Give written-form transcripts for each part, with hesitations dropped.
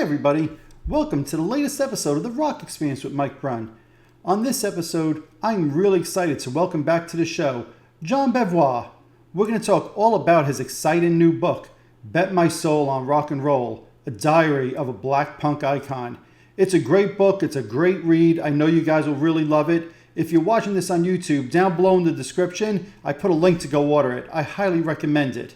everybody, welcome to the latest episode of the Rock Experience with Mike Brunn. On this episode, I'm really excited to welcome back to the show, John Beauvoir. We're going to talk all about his exciting new book, Bet My Soul on Rock and Roll, a diary of a black punk icon. It's a great book, it's a great read, I know you guys will really love it. If you're watching this on YouTube, down below in the description, I put a link to go order it. I highly recommend it.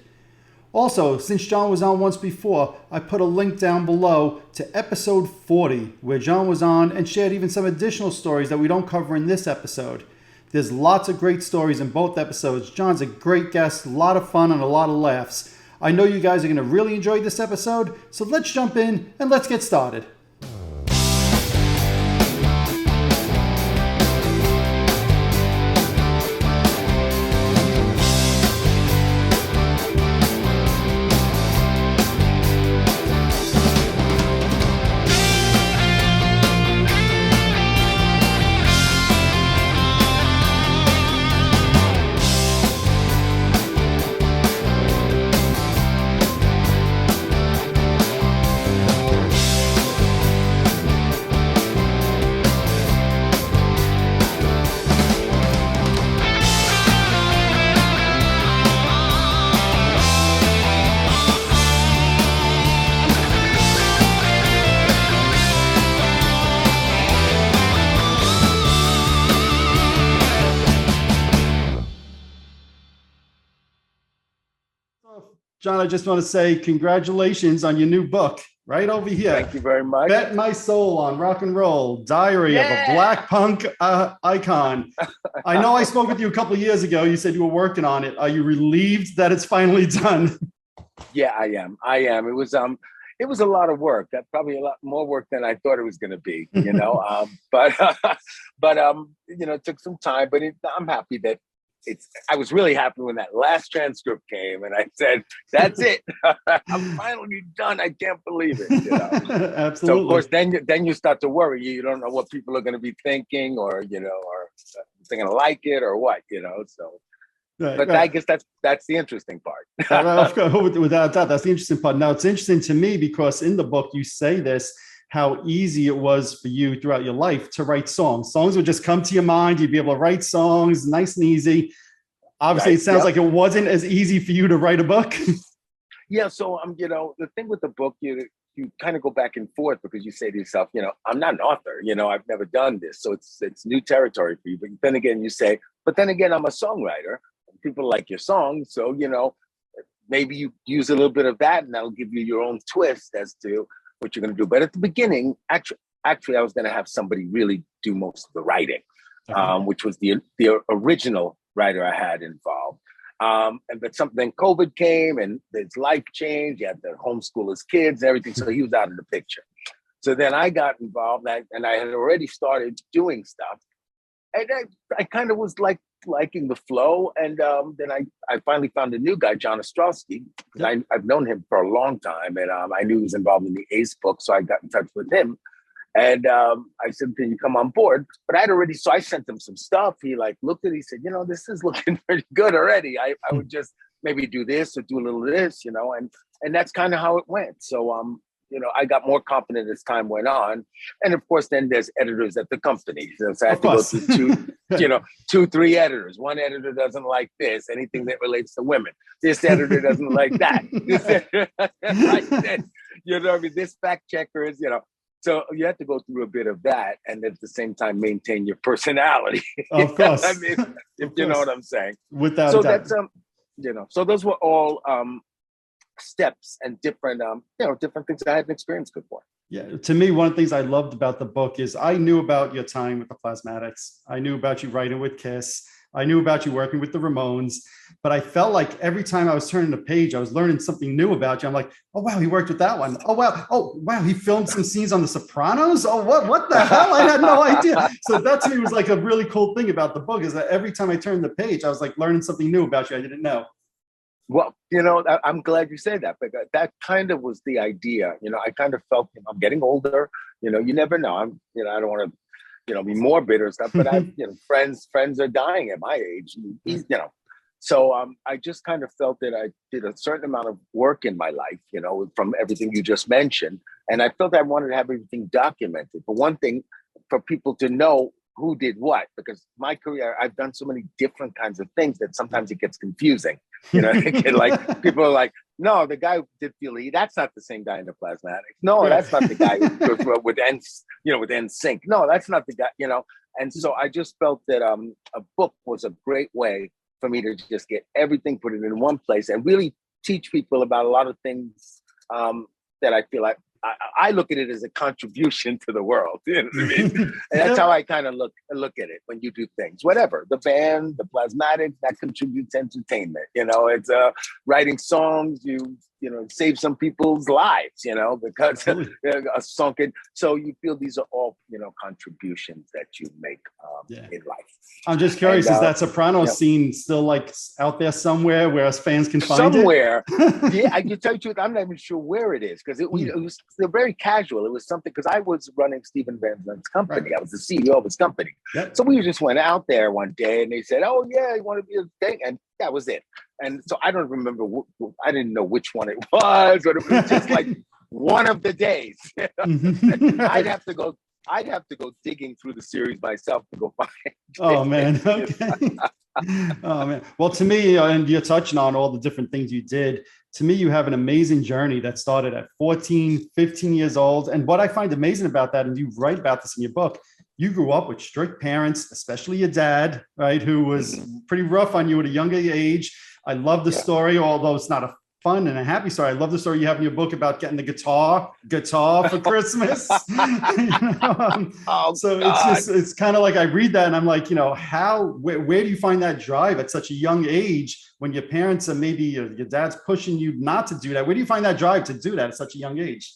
Also, since John was on once before, I put a link down below to episode 40, where John was on and shared even some additional stories that we don't cover in this episode. There's lots of great stories in both episodes. John's a great guest, a lot of fun and a lot of laughs. I know you guys are going to really enjoy this episode, so let's jump in and let's get started. John, I just want to say congratulations on your new book, right over here. Thank you very much. Bet My Soul on Rock and Roll, Diary of a Black Punk Icon. I know I spoke with you a couple of years ago. You said you were working on it. Are you relieved that it's finally done? Yeah, I am. It was a lot of work. That probably a lot more work than I thought it was going to be, but it took some time, but I'm happy that I was really happy when that last transcript came and I said, that's it. I'm finally done. I can't believe it. Absolutely. So of course, then you start to worry. You don't know what people are going to be thinking or they're going to like it or what, so. Right, but right. I guess that's the interesting part. Of course, without doubt, that's the interesting part. Now, it's interesting to me because in the book, you say this, how easy it was for you throughout your life to write songs. Songs would just come to your mind. You'd be able to write songs nice and easy. Obviously, right. It sounds like it wasn't as easy for you to write a book. Yeah. So, the thing with the book, you kind of go back and forth because you say to yourself, I'm not an author. I've never done this. So it's new territory for you. But then again, you say, I'm a songwriter. People like your songs. So, maybe you use a little bit of that and that'll give you your own twist as to what you're going to do. But at the beginning, actually, I was going to have somebody really do most of the writing, which was the original writer I had involved. But then COVID came and his life changed. He had to homeschool his kids and everything. So he was out of the picture. So then I got involved and I had already started doing stuff. And I kind of was liking the flow. And then I finally found a new guy, John Ostrowski, because I've known him for a long time. And I knew he was involved in the Ace book. So I got in touch with him. And I said, can you come on board? But I sent him some stuff. He looked at it. He said, this is looking pretty good already. I would just maybe do this or do a little of this, and that's kind of how it went. So, I got more confident as time went on. And of course, then there's editors at the company. So I had to go through two, three editors. One editor doesn't like this, anything that relates to women. This editor doesn't like that. This editor like this. This fact checker is, So you have to go through a bit of that and at the same time maintain your personality. Of course. If you know what I'm saying. Without so doubt. That's so those were all steps and different things I hadn't experienced before. Yeah, to me, one of the things I loved about the book is I knew about your time with the Plasmatics. I knew about you writing with Kiss. I knew about you working with the Ramones, but I felt like every time I was turning the page, I was learning something new about you. I'm like, oh, wow, he worked with that one. Oh, wow, he filmed some scenes on The Sopranos. Oh, what the hell? I had no idea. So that to me was like a really cool thing about the book is that every time I turned the page, I was like learning something new about you I didn't know. Well, I'm glad you say that, because that kind of was the idea. I kind of felt, I'm getting older, you never know. I don't want to, be morbid or stuff, but friends are dying at my age, So I just kind of felt that I did a certain amount of work in my life, from everything you just mentioned. And I felt I wanted to have everything documented. But one thing, for people to know who did what, because my career, I've done so many different kinds of things that sometimes it gets confusing. You know, like people are like, no, the guy who did Feel E, that's not the same guy in the Plasmatics. No, that's not the guy who goes with NSYNC. No, that's not the guy, you know. And so I just felt that a book was a great way for me to just get everything, put it in one place, and really teach people about a lot of things that I feel like I look at it as a contribution to the world. You know what I mean? And that's how I kind of look at it when you do things. Whatever, the band, the Plasmatics, that contributes to entertainment. You know, it's writing songs. You know, save some people's lives. You know, because a song can. So you feel these are all, you know, contributions that you make in life. I'm just curious, is that Soprano scene still like out there somewhere where us fans can find it? Yeah, I can tell you the truth, I'm not even sure where it is, because it was very casual. It was something, because I was running Steven Van Zandt's company. Right. I was the CEO of his company. Yep. So we just went out there one day and they said, oh yeah, you want to be a thing? And that was it. And so I don't remember, I didn't know which one it was, but it was just like one of the days. I'd have to go digging through the series myself to go find it. Oh man, okay. Oh man. Well, to me, and you're touching on all the different things you did. To me, you have an amazing journey that started at 14, 15 years old. And what I find amazing about that, and you write about this in your book, you grew up with strict parents, especially your dad, right, who was pretty rough on you at a younger age. I love the story, although it's not a fun and a happy story. I love the story you have in your book about getting the guitar for Christmas. So it's kind of like, I read that and I'm like, you know, where do you find that drive at such a young age when your parents are maybe your dad's pushing you not to do that? Where do you find that drive to do that at such a young age?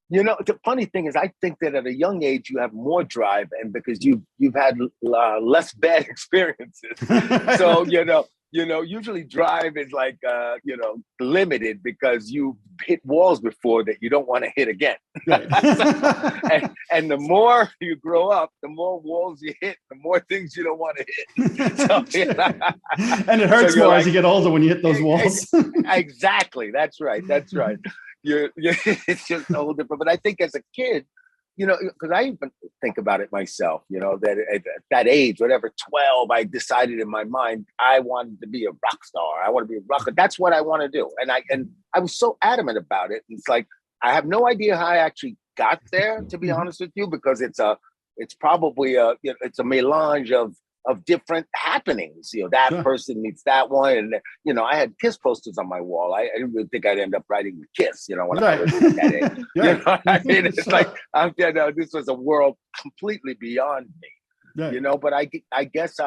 You know, the funny thing is, I think that at a young age you have more drive, and because you've had less bad experiences. So usually drive is like, limited because you hit walls before that you don't want to hit again. Right. and the more you grow up, the more walls you hit, the more things you don't want to hit. So, and it hurts more as you get older when you hit those walls. Exactly. That's right. It's just a whole different. But I think as a kid, you know, because I even think about it myself, you know, that at that age, whatever, 12, I decided in my mind, I wanted to be a rock star. I want to be a rocker. That's what I want to do. And I was so adamant about it. And it's like, I have no idea how I actually got there, to be honest with you, because it's probably it's a melange of different happenings. You know, that person meets that one. And, you know, I had Kiss posters on my wall. I didn't really think I'd end up writing with Kiss, you know, when I was at that age. You know what I mean? It's like, this was a world completely beyond me, you know, but I guess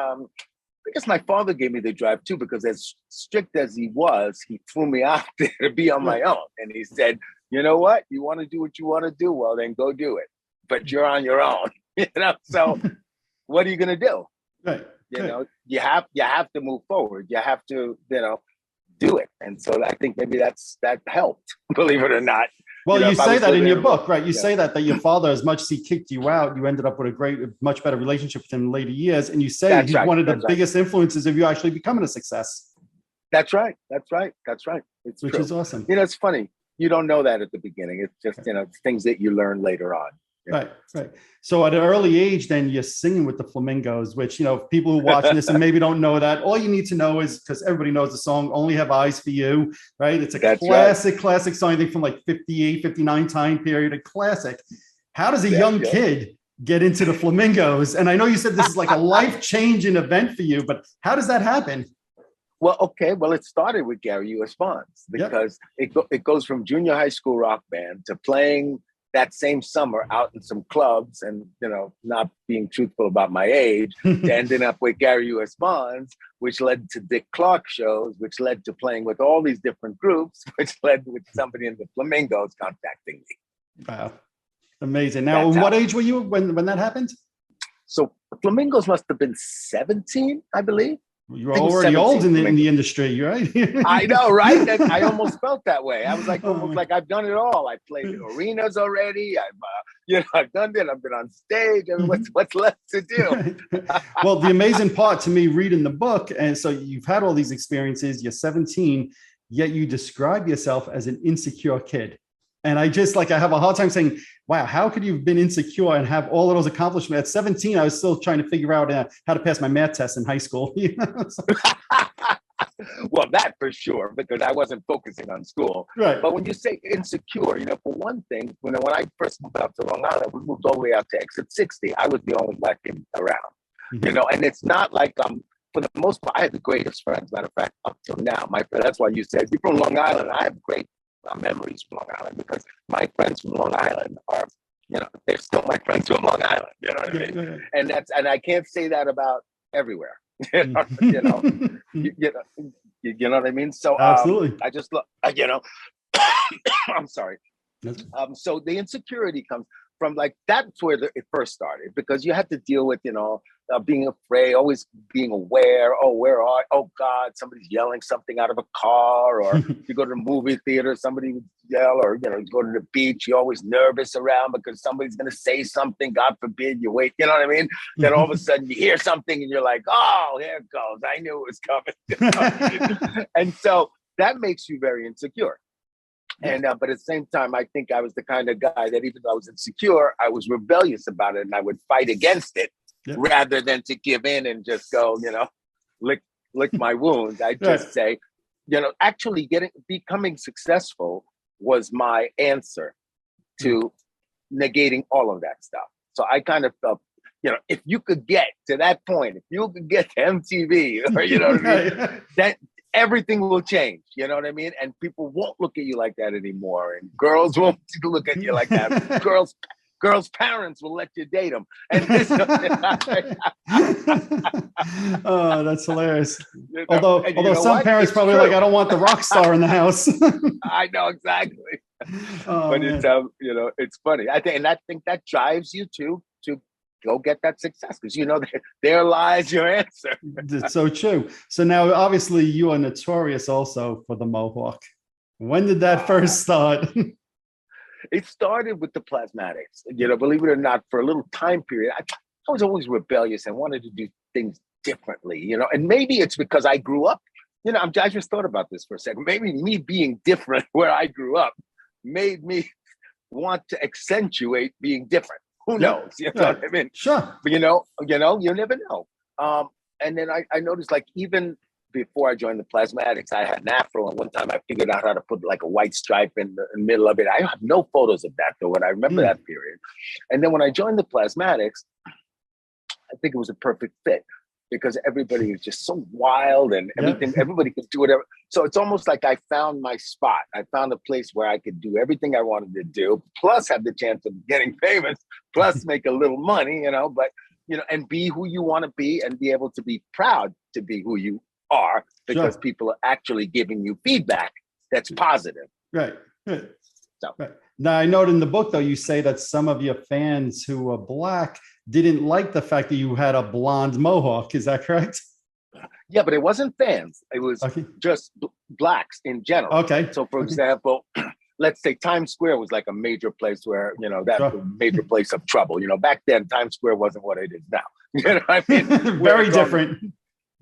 my father gave me the drive too, because as strict as he was, he threw me out there to be on my own. And he said, you know what, you want to do what you want to do? Well, then go do it, but you're on your own, you know? So what are you going to do? Right. You know, you have to move forward. You have to, you know, do it. And so I think maybe that helped, believe it or not. Well, you say that in your book, right? You say that your father, as much as he kicked you out, you ended up with a much better relationship with him in later years. And you say he's one of the biggest influences of you actually becoming a success. That's right. It's Which is awesome. You know, it's funny. You don't know that at the beginning. It's just, you know, it's things that you learn later on. Right. So at an early age, then you're singing with the Flamingos, which, you know, people who watch this and maybe don't know that, all you need to know is, because everybody knows the song, Only Have Eyes for You, right? It's a classic song, I think from like 58, 59 time period, a classic. How does a young kid get into the Flamingos? And I know you said this is like a life-changing event for you, but how does that happen? Well, it started with Gary U.S. Bonds, because it goes from junior high school rock band to playing that same summer out in some clubs, and, you know, not being truthful about my age, to ending up with Gary U.S. Bonds, which led to Dick Clark shows, which led to playing with all these different groups, which led with somebody in the Flamingos contacting me. Wow. Amazing. Now, what age were you when that happened? So Flamingos must have been 17, I believe. You were already old in the industry, right? I know, right? I almost felt that way. I was like, almost like I've done it all. I've played in arenas already. I've done it. I've been on stage. I mean, what's left to do? Well, the amazing part to me reading the book, and so you've had all these experiences. You're 17, yet you describe yourself as an insecure kid. And I just like, I have a hard time saying, wow, how could you have been insecure and have all of those accomplishments? At 17, I was still trying to figure out how to pass my math test in high school. Well, that for sure, because I wasn't focusing on school. Right. But when you say insecure, for one thing, when I first moved out to Long Island, we moved all the way out to exit 60. I was the only black kid around, and it's not like for the most part, I had the greatest friends, matter of fact, up till now. That's why you said you're from Long Island. I have great memories from Long Island because my friends from Long Island are, they're still my friends from Long Island. You know what I mean? And I can't say that about everywhere. You know what I mean? So absolutely. I just look, I'm sorry. So the insecurity comes from that's where it first started, because you had to deal with being afraid, always being aware. Oh God, somebody's yelling something out of a car, or you go to the movie theater, somebody would yell, or you go to the beach, you're always nervous around because somebody's gonna say something. God forbid you wait. You know what I mean? Then all of a sudden you hear something and you're like, oh, here it goes. I knew it was coming. And so that makes you very insecure. And but at the same time, I think I was the kind of guy that even though I was insecure, I was rebellious about it, and I would fight against it rather than to give in and just go, lick my wounds. I just say, actually becoming successful was my answer to negating all of that stuff. So I kind of felt, if you could get to that point, if you could get to MTV, or what I mean, that everything will change, you know what I mean? And people won't look at you like that anymore. And girls won't look at you like that. Girls' parents will let you date them. And oh, that's hilarious. Although some parents probably like, I don't want the rock star in the house. I know, exactly. Oh, but man. it's, it's funny. I think that drives you to go get that success, because there lies your answer. It's so true. So now, obviously, you are notorious also for the mohawk. When did that first start? It started with the Plasmatics. Believe it or not, for a little time period, I was always rebellious and wanted to do things differently. And maybe it's because I grew up. I just thought about this for a second. Maybe me being different where I grew up made me want to accentuate being different. Who knows? You know what I mean? Sure. But you never know. And then I noticed, even before I joined the Plasmatics, I had an afro, and one time I figured out how to put a white stripe in the middle of it. I have no photos of that though, and I remember that period. And then when I joined the Plasmatics, I think it was a perfect fit, because everybody is just so wild and everything. Everybody could do whatever. So it's almost like I found my spot. I found a place where I could do everything I wanted to do, plus have the chance of getting famous, plus make a little money, but, and be who you want to be and be able to be proud to be who you are, because people are actually giving you feedback that's positive. Right. So. Right. Now, I note in the book, though, you say that some of your fans who were Black didn't like the fact that you had a blonde mohawk. Is that correct? Yeah, but it wasn't fans. It was just Blacks in general. Okay. So, for example, let's say Times Square was like a major place where, that's a major place of trouble. Back then, Times Square wasn't what it is now. You know what I mean? Very different.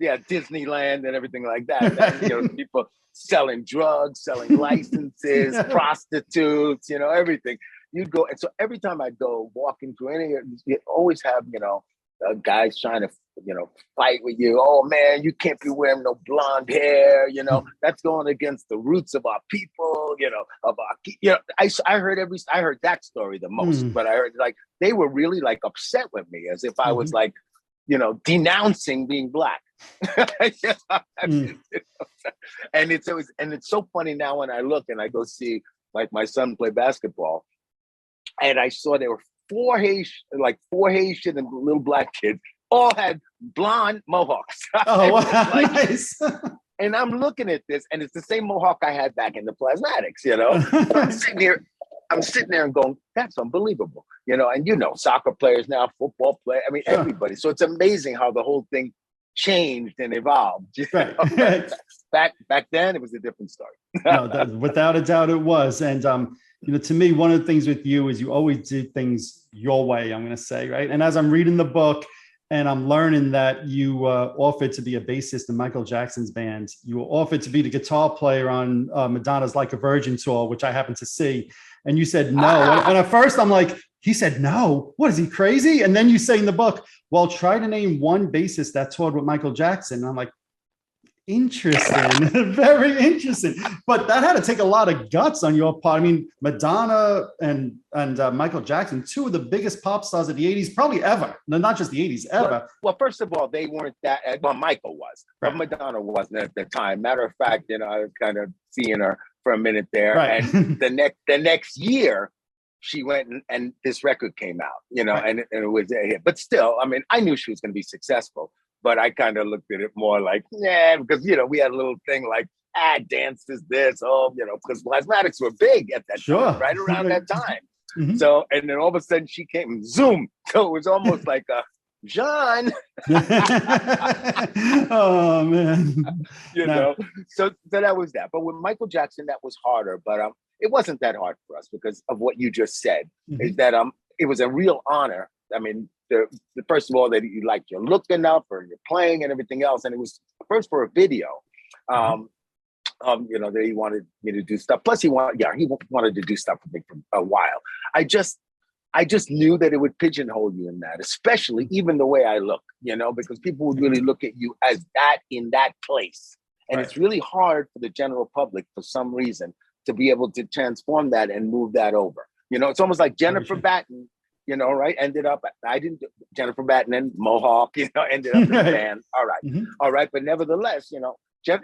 Disneyland and everything like that. And, people selling drugs, selling licenses, prostitutes, everything. You'd go, and so every time I'd go walking through any, you always have, guys trying to, fight with you. Oh man, you can't be wearing no blonde hair. That's going against the roots of our people. I heard that story the most, but I heard they were really upset with me, as if I was denouncing being Black. And it's so funny now when I look and I go see my son play basketball, and I saw there were four Haitian and little Black kids all had blonde mohawks. Oh, wow. Nice. And I'm looking at this, and it's the same mohawk I had back in the Plasmatics. I'm sitting there and going, that's unbelievable. And soccer players now, football players, everybody. So it's amazing how the whole thing changed and evolved. Right. Back then, it was a different story. No, without a doubt, it was. And to me, one of the things with you is you always did things your way. I'm going to say, right. And as I'm reading the book, and I'm learning that you offered to be a bassist in Michael Jackson's band. You were offered to be the guitar player on Madonna's "Like a Virgin" tour, which I happened to see. And you said no. And at first I'm like, he said no. What is he, crazy? And then you say in the book, well, try to name one bassist that toured with Michael Jackson. And I'm like, interesting. Very interesting. But that had to take a lot of guts on your part. I mean, Madonna and Michael Jackson, two of the biggest pop stars of the 80s, probably ever. No, not just the 80s, ever. Well, first of all, they weren't that, well, Michael was, but Madonna wasn't at the time. Matter of fact, I was kind of seeing her for a minute there. Right. And the next year, she went and this record came out, and it was a hit. But still, I mean, I knew she was going to be successful. But I kind of looked at it more like, because, we had a little thing like, dance is this, because Plasmatics were big at that time, right around that time. Mm-hmm. So, and then all of a sudden she came, zoom. So it was almost like John. Oh, man. So that was that. But with Michael Jackson, that was harder. But it wasn't that hard for us because of what you just said, is that it was a real honor. I mean, the first of all, that you like you're looking up or you're playing and everything else. And it was first for a video, that he wanted me to do stuff. Plus he wanted to do stuff with me for a while. I just knew that it would pigeonhole you in that, especially even the way I look, because people would really look at you as that in that place. And it's really hard for the general public for some reason to be able to transform that and move that over. It's almost like Jennifer Batten, right? Jennifer Batten and Mohawk, ended up in the band. All right. Mm-hmm. All right. But nevertheless,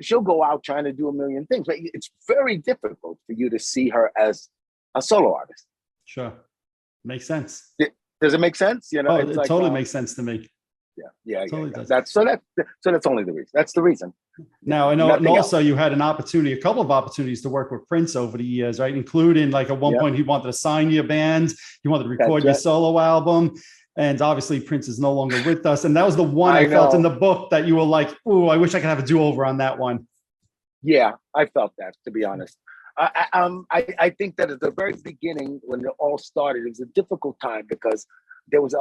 she'll go out trying to do a million things, but it's very difficult for you to see her as a solo artist. Sure. Makes sense. Does it make sense? It totally makes sense to me. Yeah. Totally does. That's only the reason. That's the reason. Now, I know, and also you had a couple of opportunities to work with Prince over the years, right? Including like at one point he wanted to sign your band, he wanted to record your solo album, and obviously Prince is no longer with us. And that was the one I felt in the book that you were like, "Ooh, I wish I could have a do-over on that one." Yeah, I felt that, to be honest. I think that at the very beginning, when it all started, it was a difficult time because there was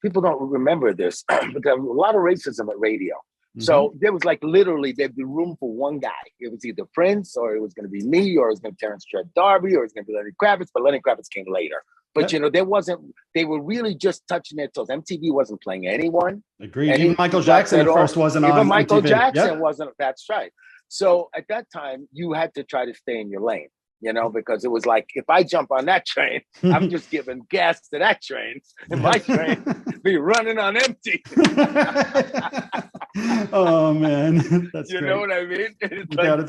people don't remember this, but there was a lot of racism at radio. Mm-hmm. So there was like literally there'd be room for one guy. It was either Prince, or it was going to be me, or it was going to be Terrence Trent D'Arby, or it was going to be Lenny Kravitz. But Lenny Kravitz came later. But there wasn't. They were really just touching their toes. MTV wasn't playing anyone. Agreed. Even Michael Jackson at first wasn't on. Even Michael MTV. Jackson wasn't. That's right. So at that time, you had to try to stay in your lane. Because it was like, if I jump on that train, I'm just giving gas to that train, and my train be running on empty. Oh man, that's great. Know what I mean? It's like,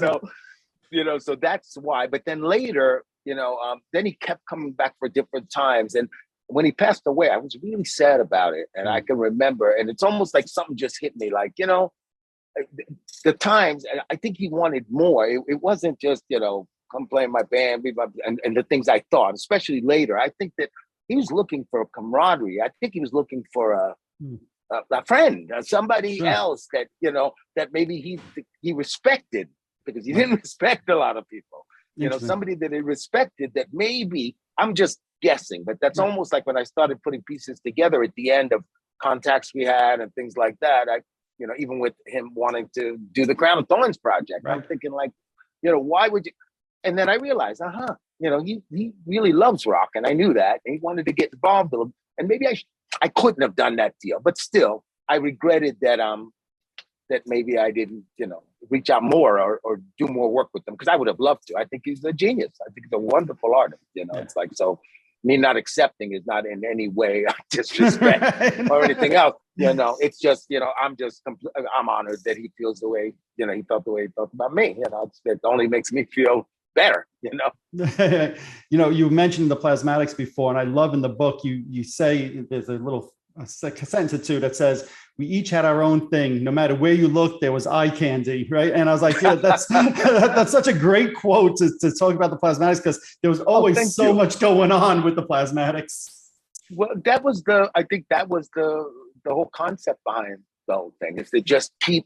so that's why. But then later, then he kept coming back for different times, and when he passed away, I was really sad about it, and I can remember, and it's almost like something just hit me, like the times. I think he wanted more. It wasn't just come play in my band, and the things I thought, especially later. I think that he was looking for camaraderie. I think he was looking for a friend, somebody else that, that maybe he respected, because he didn't respect a lot of people. Somebody that he respected that maybe, I'm just guessing, but that's almost like when I started putting pieces together at the end of contacts we had and things like that. Even with him wanting to do the Crown of Thorns project, I'm thinking like, why would you? And then I realized, he really loves rock, and I knew that, and he wanted to get involved with him. And maybe I couldn't have done that deal, but still, I regretted that that maybe I didn't, reach out more or do more work with him, because I would have loved to. I think he's a genius. I think he's a wonderful artist. It's like, so me not accepting is not in any way disrespect or anything else. It's just, I'm honored that he feels the way, he felt the way he felt about me. It only makes me feel better, You mentioned the Plasmatics before, and I love in the book you say there's a little sentence or two that says, we each had our own thing. No matter where you looked, there was eye candy, right? And I was like, that's that's such a great quote to talk about the Plasmatics, because there was always so much going on with the Plasmatics. Well, I think that was the whole concept behind the whole thing, is to just to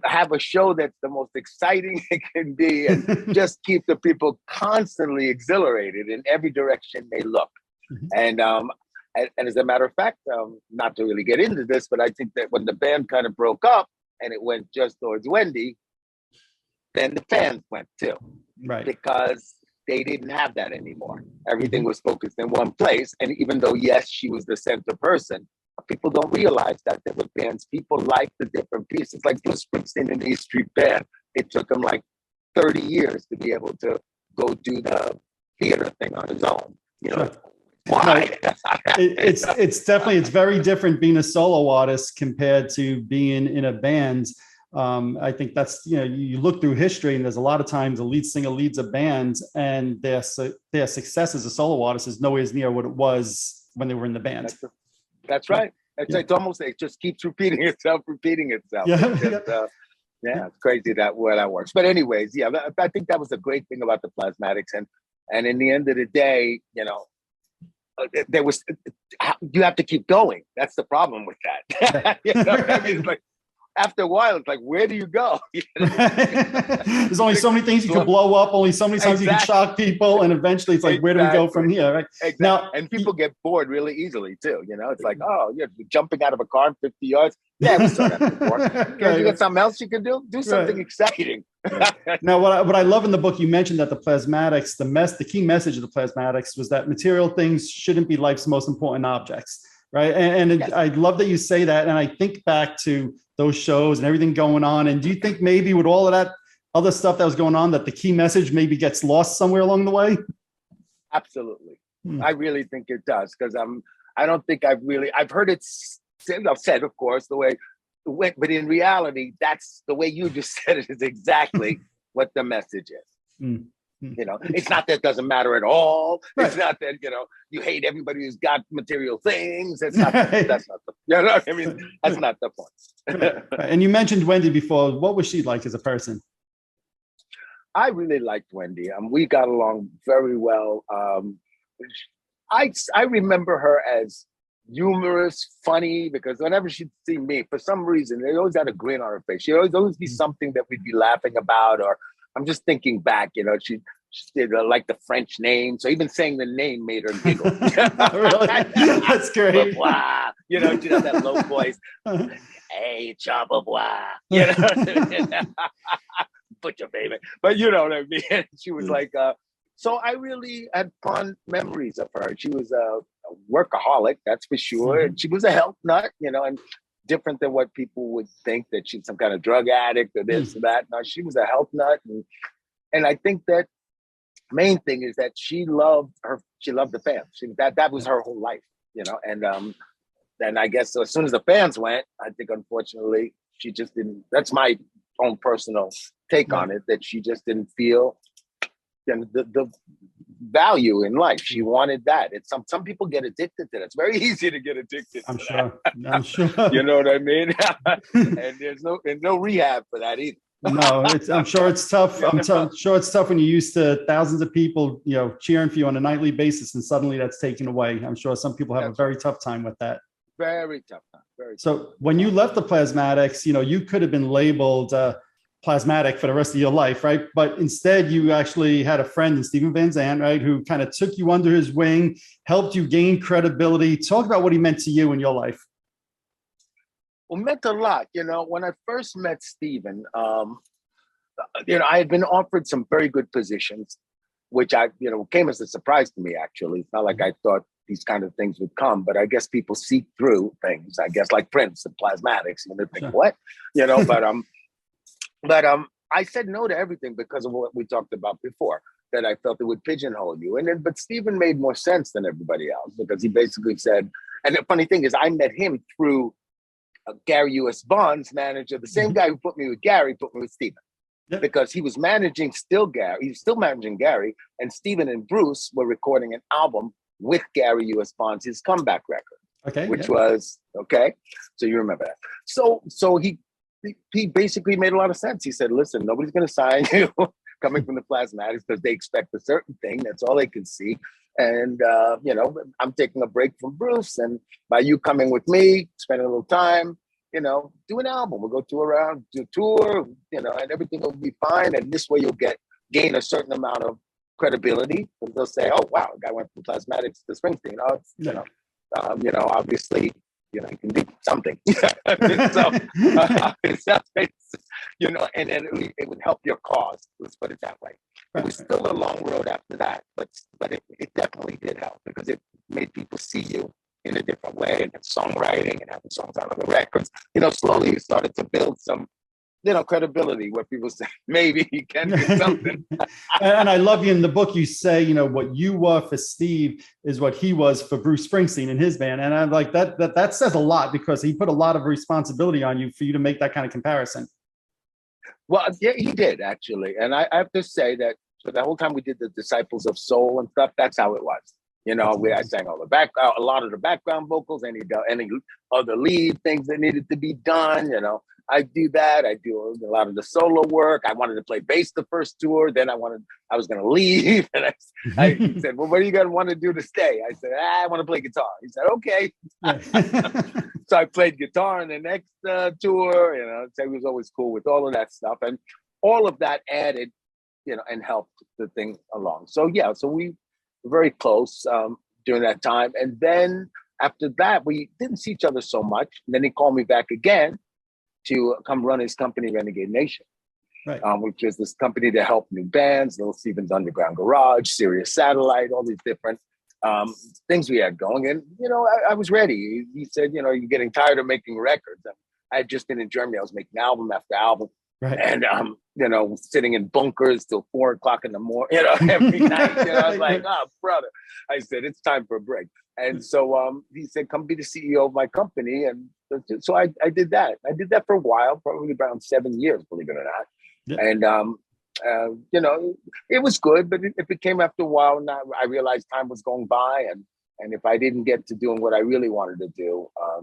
have a show that's the most exciting it can be, and just keep the people constantly exhilarated in every direction they look. Mm-hmm. And as a matter of fact, not to really get into this, but I think that when the band kind of broke up and it went just towards Wendy, then the fans went too, right? Because they didn't have that anymore. Everything was focused in one place. And even though, yes, she was the center person, people don't realize that there were bands. People like the different pieces. Like Bruce Springsteen and the E Street Band, it took him like 30 years to be able to go do the theater thing on his own. You know, why? It's definitely, it's very different being a solo artist compared to being in a band. I think that's, you know, you look through history and there's a lot of times a lead singer leads a band and their success as a solo artist is nowhere near what it was when they were in the band. That's right. It's almost, it just keeps repeating itself. Yeah, it's crazy that works. But anyways, yeah, I think that was a great thing about the Plasmatics. And in the end of the day, you know, there was, you have to keep going. That's the problem with that. You know what I mean? It's like, after a while, it's like, where do you go? There's only so many things you can blow up, only so many times you can shock people, and eventually it's like, where do we go from here? Right? Exactly. Now, and people get bored really easily too. You know, it's like, oh, you're jumping out of a car in 50 yards. Yeah, we saw that before. You got something else you can do? Do something exciting. Now, what I love in the book, you mentioned that the Plasmatics, the key message of the Plasmatics was that material things shouldn't be life's most important objects. Right. And I love that you say that. And I think back to those shows and everything going on. And do you think maybe with all of that other stuff that was going on, that the key message maybe gets lost somewhere along the way? Absolutely. I really think it does. Because I don't think I've heard it said, of course, the way, but in reality, that's the way you just said it is exactly what the message is. You know, it's not that it doesn't matter at all. Right. It's not that, you know, you hate everybody who's got material things. That's not the, you know what I mean? That's not the point. Right. And you mentioned Wendy before. What was she like as a person? I really liked Wendy. We got along very well. I remember her as humorous, funny, because whenever she'd see me, for some reason, they always had a grin on her face. She'd always be something that we'd be laughing about, or I'm just thinking back, you know, she did like the French name. So even saying the name made her giggle. Really? That's great. Beauvoir. You know, she had that low voice. Hey, Beauvoir. You know, butcher baby. But you know what I mean? She was like, so I really had fond memories of her. She was a workaholic, that's for sure. And she was a health nut, you know, and different than what people would think, that she's some kind of drug addict or this or that. No, she was a health nut. And I think that main thing is that she loved the fans. That was her whole life, you know. And I guess so as soon as the fans went, I think unfortunately she just didn't. That's my own personal take on it, that she just didn't feel the value in life. She wanted that. It's some people get addicted to that. It's very easy to get addicted. I'm sure. You know what I mean? And there's no rehab for that either. No, I'm sure it's tough. I'm sure it's tough when you're used to thousands of people, you know, cheering for you on a nightly basis, and suddenly that's taken away. I'm sure some people have a very tough time with that. Very tough time. So when you left the Plasmatics, you know, you could have been labeled plasmatic for the rest of your life, right? But instead, you actually had a friend in Steven Van Zandt, right, who kind of took you under his wing, helped you gain credibility. Talk about what he meant to you in your life. Well, meant a lot. You know, when I first met Steven, you know, I had been offered some very good positions, which came as a surprise to me, actually. It's not like I thought these kind of things would come, but I guess people see through things, I guess, like Prince and Plasmatics, and they think, what? You know, but I said no to everything because of what we talked about before, that I felt it would pigeonhole you. But Steven made more sense than everybody else, because he basically said, and the funny thing is, I met him through Gary U.S. Bond's manager, the same guy who put me with Gary, put me with Steven. Yep. Because he was managing Gary, and Steven and Bruce were recording an album with Gary U.S. Bond's, his comeback record, which was, so you remember that. So he basically made a lot of sense. He said, listen, nobody's going to sign you coming from the Plasmatics because they expect a certain thing. That's all they can see. And, you know, I'm taking a break from Bruce. And by you coming with me, spending a little time, you know, do an album. We'll go do a tour, you know, and everything will be fine. And this way you'll gain a certain amount of credibility. And they'll say, oh, wow, the guy went from Plasmatics to Springsteen. Oh, you know, obviously you know, you can do something. So, you know, and then it would help your cause. Let's put it that way. It was still a long road after that, but it definitely did help because it made people see you in a different way, and songwriting and having songs out on the records. You know, slowly you started to build some, you know, credibility where people say maybe he can do something. And I love you in the book. You say, you know, what you were for Steve is what he was for Bruce Springsteen and his band. And I'm like, that says a lot because he put a lot of responsibility on you for you to make that kind of comparison. Well, yeah, he did actually. And I have to say that for the whole time we did the Disciples of Soul and stuff, that's how it was. You know, I sang all a lot of the background vocals, any other lead things that needed to be done. You know, I do that. I do a lot of the solo work. I wanted to play bass the first tour. Then I was going to leave. And he said, well, what are you going to want to do to stay? I said, I want to play guitar. He said, okay. So I played guitar in the next tour. You know, so he was always cool with all of that stuff. And all of that added, you know, and helped the thing along. So, yeah, so we were very close during that time. And then after that, we didn't see each other so much. And then he called me back again to come run his company, Renegade Nation, right. Which is this company to help new bands, Little Steven's Underground Garage, Sirius Satellite, all these different things we had going. And, you know, I was ready. He said, you know, you're getting tired of making records. And I had just been in Germany. I was making album after album. Right. And, you know, sitting in bunkers till 4 o'clock in the morning, you know, every night. You know, I was like, oh, brother. I said, it's time for a break. And so he said, come be the CEO of my company. And so I did that. I did that for a while, probably around 7 years, believe it or not. Yeah. And, you know, it was good, but it became after a while. Now I realized time was going by. And if I didn't get to doing what I really wanted to do, I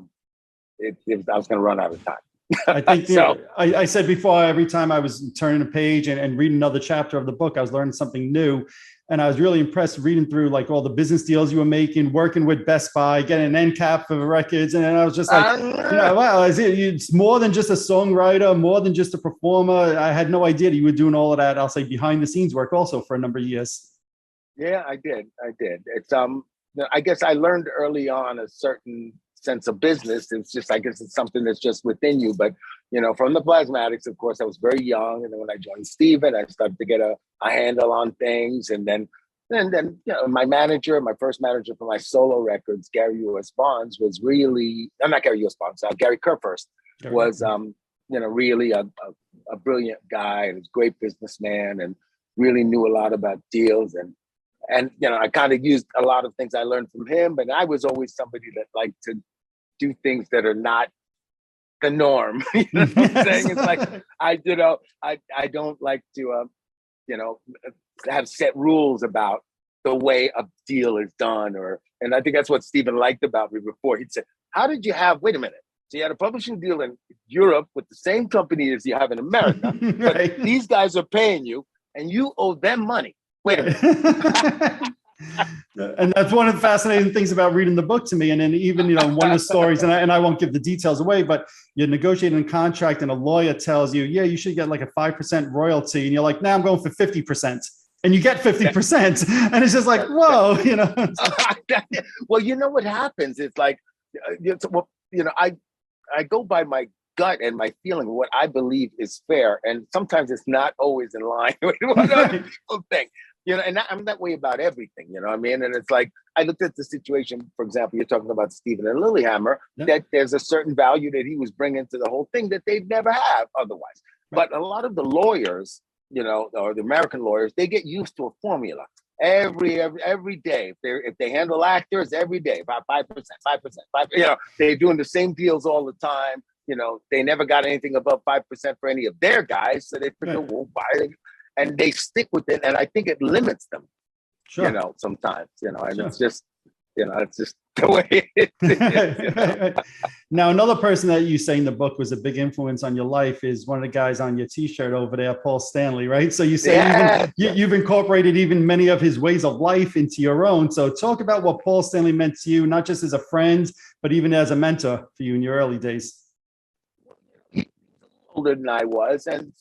was going to run out of time. I think so. I said before, every time I was turning a page and reading another chapter of the book, I was learning something new. And I was really impressed reading through like all the business deals you were making, working with Best Buy, getting an end cap for the records. And I was just like, you know, wow, it's more than just a songwriter, more than just a performer. I had no idea that you were doing all of that. I'll say behind the scenes work also for a number of years. Yeah, I did. It's, I guess I learned early on a certain sense of business. It's just, I guess it's something that's just within you. But, you know, from the Plasmatics, of course, I was very young. And then when I joined Steven, I started to get a handle on things. And then, you know, my first manager for my solo records, Gary U.S. Bonds, was really, I'm not Gary U.S. Bonds, Gary Kerfurst was, you know, really a brilliant guy and a great businessman and really knew a lot about deals. And you know, I kind of used a lot of things I learned from him, but I was always somebody that liked to do things that are not the norm. You know what I'm saying? It's like, I don't like to, you know, have set rules about the way a deal is done. And I think that's what Steven liked about me before. He'd say, wait a minute. So you had a publishing deal in Europe with the same company as you have in America, right. But these guys are paying you and you owe them money. Wait a minute. And that's one of the fascinating things about reading the book to me. And then even, you know, one of the stories, and I won't give the details away, but you're negotiating a contract and a lawyer tells you, yeah, you should get like a 5% royalty. And you're like, nah, I'm going for 50%. And you get 50%. And it's just like, whoa, you know. Well, you know what happens? It's like, you know, I go by my gut and my feeling, what I believe is fair. And sometimes it's not always in line with what other people think. You know, and I'm that way about everything, you know what I mean? And it's like, I looked at the situation, for example, you're talking about Stephen and Lilyhammer, that there's a certain value that he was bringing to the whole thing that they'd never have otherwise. Right. But a lot of the lawyers, you know, or the American lawyers, they get used to a formula every day. If they handle actors every day, about 5%, 5%, you know, they're doing the same deals all the time. You know, they never got anything above 5% for any of their guys. So they figure, well, why are they? And they stick with it, and I think it limits them. Sure. You know, sometimes, you know, and it's just, you know, it's just the way it is. You know? Now, another person that you say in the book was a big influence on your life is one of the guys on your T-shirt over there, Paul Stanley, right? So you say you've incorporated even many of his ways of life into your own. So talk about what Paul Stanley meant to you, not just as a friend, but even as a mentor for you in your early days. Older than I was, and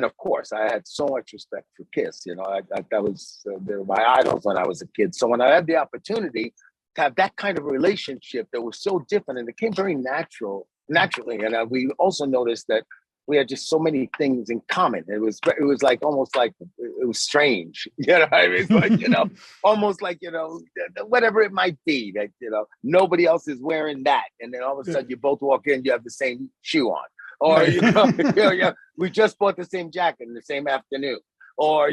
of course I had so much respect for Kiss. You know, that was they were my idols when I was a kid. So when I had the opportunity to have that kind of relationship that was so different, and it came very naturally. And we also noticed that we had just so many things in common. It was like almost like it was strange, you know what I mean? Like, you know, almost like, you know, whatever it might be, that, you know, nobody else is wearing that, and then all of a sudden you both walk in, you have the same shoe on, or we just bought the same jacket in the same afternoon, or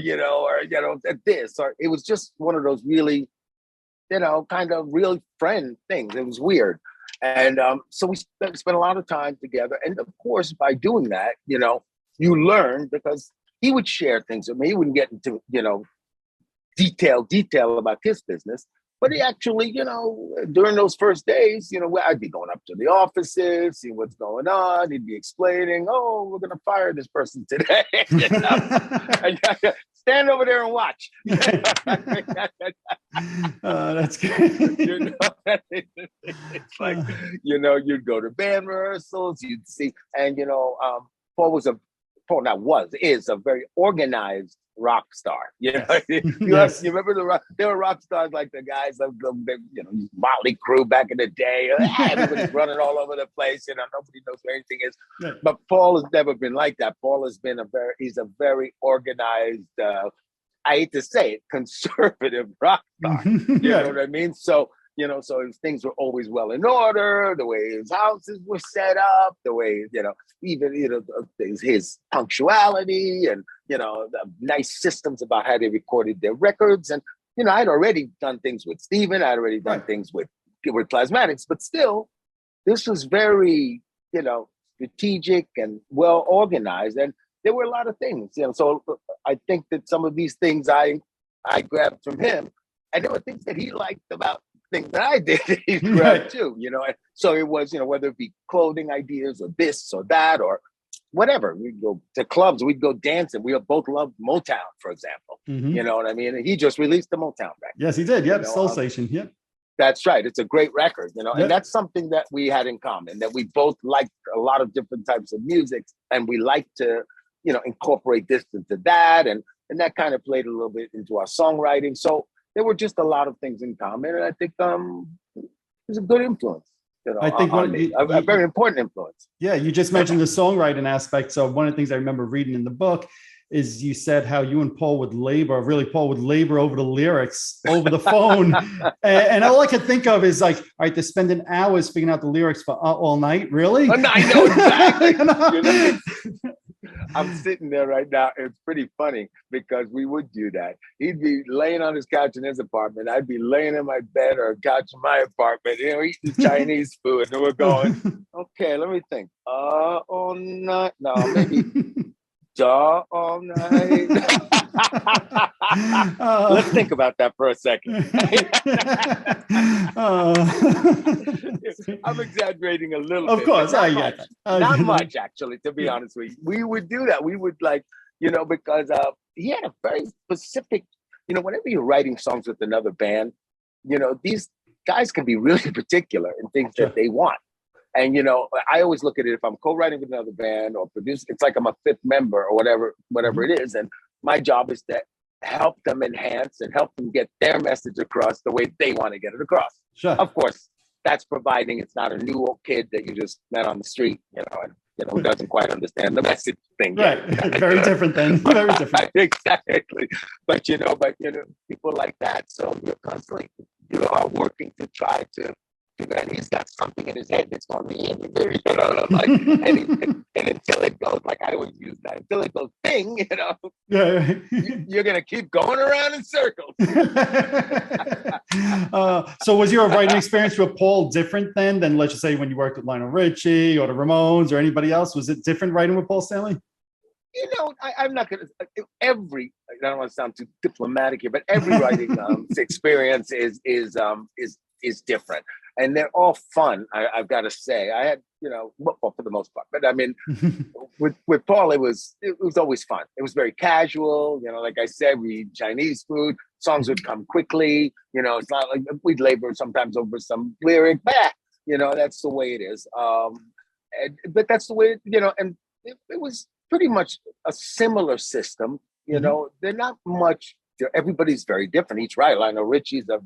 this, or it was just one of those really, you know, kind of real friend things. It was weird. And so we spent a lot of time together. And of course, by doing that, you know, you learn, because he would share things with me. He wouldn't get into, you know, detail about his business. But he actually, you know, during those first days, you know, I'd be going up to the offices, see what's going on. He'd be explaining, oh, we're going to fire this person today. You know? Stand over there and watch. That's good. You know, it's like, you know, you'd go to band rehearsals, you'd see, and, you know, is a very organized rock star. You know, Yes. you remember there were rock stars like the guys of the, you know, Motley Crue back in the day. Everybody's running all over the place. You know, nobody knows where anything is. Right. But Paul has never been like that. Paul has been he's a very organized, I hate to say it, conservative rock star. You know what I mean? So, you know, so his things were always well in order, the way his houses were set up, the way, you know, even, you know, his punctuality, and, you know, the nice systems about how they recorded their records. And, you know, I'd already done things with Steven, I'd already done things with Plasmatics, but still, this was very, you know, strategic and well organized. And there were a lot of things, you know, so I think that some of these things I grabbed from him, and there were things that he liked about things that I did, he grabbed too, you know. So it was, you know, whether it be clothing ideas or this or that or whatever. We'd go to clubs, we'd go dancing. We both loved Motown, for example. You know what I mean? And he just released the Motown record. Yes, he did. Yep, you know, Soul Station. Yep. That's right. It's a great record, you know, and that's something that we had in common, that we both liked a lot of different types of music, and we like to, you know, incorporate this into that, and that kind of played a little bit into our songwriting. So there were just a lot of things in common, and I think it was a good influence. You know, I think a very important influence. Yeah, you just mentioned the songwriting aspect. So one of the things I remember reading in the book is you said how you and Paul would labor over the lyrics over the phone. and all I could think of is like, all right, they're spending hours figuring out the lyrics for all night. Really? I know exactly. You know? You know? I'm sitting there right now. It's pretty funny because we would do that. He'd be laying on his couch in his apartment. I'd be laying in my bed or couch in my apartment, you know, eating Chinese food. And we're going, okay, let me think. All night. No, maybe all night. Let's think about that for a second. I'm exaggerating a little bit. Of course, not much, actually, to be honest with you. We would do that. We would, like, you know, because he had a very specific, you know, whenever you're writing songs with another band, you know, these guys can be really particular in things that they want. And, you know, I always look at it, if I'm co-writing with another band or producing, it's like I'm a fifth member or whatever it is. And my job is to help them enhance and help them get their message across the way they want to get it across. Sure. Of course, that's providing it's not a new old kid that you just met on the street, you know, and, you know, who doesn't quite understand the message thing. Right. Very different thing. Very different. Exactly. But, you know, people like that. So you're constantly, you know, are working to try to, and he's got something in his head that's going to be in there, you know, like, and until it goes, like I always use that, until it goes ding, you know, you're going to keep going around in circles. So was your writing experience with Paul different than let's just say when you worked with Lionel Richie or the Ramones or anybody else? Was it different writing with Paul Stanley? You know, I'm not going to, I don't want to sound too diplomatic here, but every writing experience is different. And they're all fun, I've got to say. I had, you know, well, for the most part. But I mean, with Paul, it was always fun. It was very casual. You know, like I said, we eat Chinese food. Songs would come quickly. You know, it's not like we'd labor sometimes over some lyric. Bah, you know, that's the way it is. But that's the way, you know, and it was pretty much a similar system. You know, they're not much. Everybody's very different. Each writer, Lionel Richie's a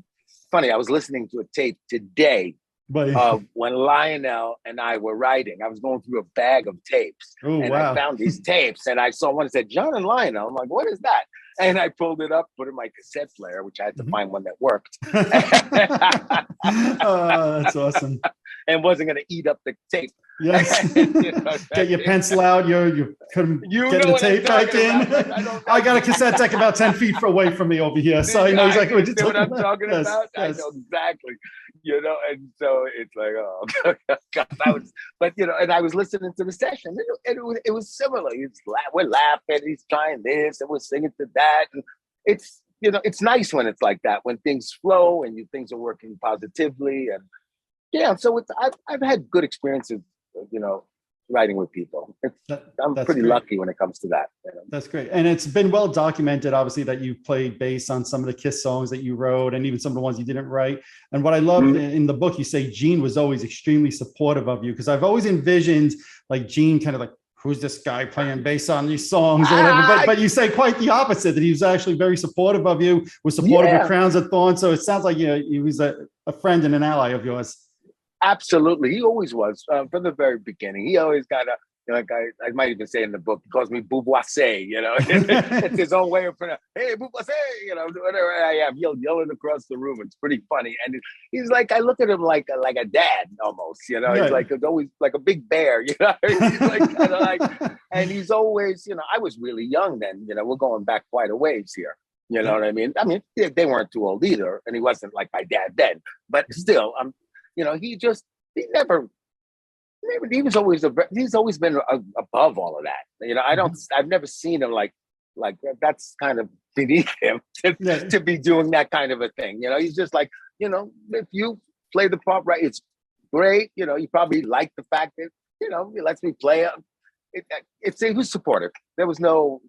funny. I was listening to a tape today But when Lionel and I were writing. I was going through a bag of tapes, oh, and wow. I found these tapes, and I saw one that said John and Lionel. I'm like, what is that? And I pulled it up, put it in my cassette player, which I had to find one that worked. That's awesome. And wasn't going to eat up the tape. Yes. Get your pencil out. You couldn't get the tape back in. I got a cassette deck about 10 feet away from me over here, so I know exactly what you're talking about. Talking about? Yes. I know exactly. And so it's like, oh God, but and I was listening to the session, and it was similar. We're laughing, he's trying this, and we're singing to that, and it's it's nice when it's like that, when things flow and things are working positively, and so I've had good experiences, writing with people. I'm pretty lucky when it comes to that. That's great. And it's been well documented, obviously, that you played bass on some of the Kiss songs that you wrote, and even some of the ones you didn't write. And what I love in the book, you say Gene was always extremely supportive of you, because I've always envisioned like Gene kind of like, who's this guy playing bass on these songs or whatever. But you say quite the opposite, that he was actually very supportive of you, was supportive of Crowns of Thorns. So it sounds like he was a friend and an ally of yours. Absolutely. He always was, from the very beginning. He always got like I might even say in the book, he calls me Beauvoir. It's his own way of pronouncing, hey, Beauvoir, whatever I am, yelling across the room. It's pretty funny. And he's like, I look at him like a dad almost, He's like, always like a big bear, He's like, kind of like, and he's always, I was really young then, we're going back quite a ways here. You know what I mean? I mean, they weren't too old either. And he wasn't like my dad then, but still, he's always been above all of that. I've never seen him like that's kind of beneath him to be doing that kind of a thing. He's just like, if you play the part right, it's great. You probably like the fact that, he lets me play. He was supportive. There was no,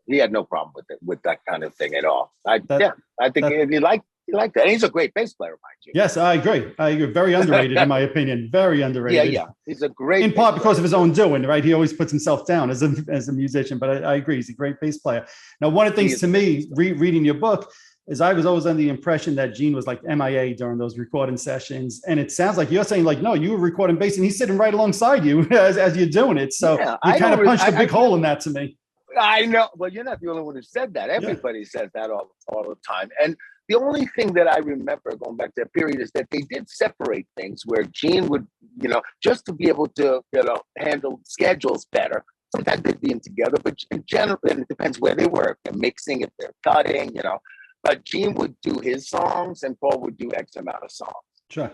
he had no problem with that kind of thing at all. I think he liked that. And he's a great bass player, mind you. Yes, I agree. Very underrated, in my opinion. Very underrated. Yeah. He's a great. In part because of his own doing, right? He always puts himself down as a musician. But I agree, he's a great bass player. Now, one of the things to me, reading your book, is I was always under the impression that Gene was like MIA during those recording sessions. And it sounds like you're saying like, no, you were recording bass and he's sitting right alongside you as you're doing it. So you kind of punched a big hole in that to me. I know. Well, you're not the only one who said that. Everybody says that all the time. And the only thing that I remember going back to that period is that they did separate things where Gene would, just to be able to, handle schedules better. Sometimes they'd be in together, but in general, it depends where they were. They're mixing, if they're cutting, But Gene would do his songs and Paul would do X amount of songs. Sure.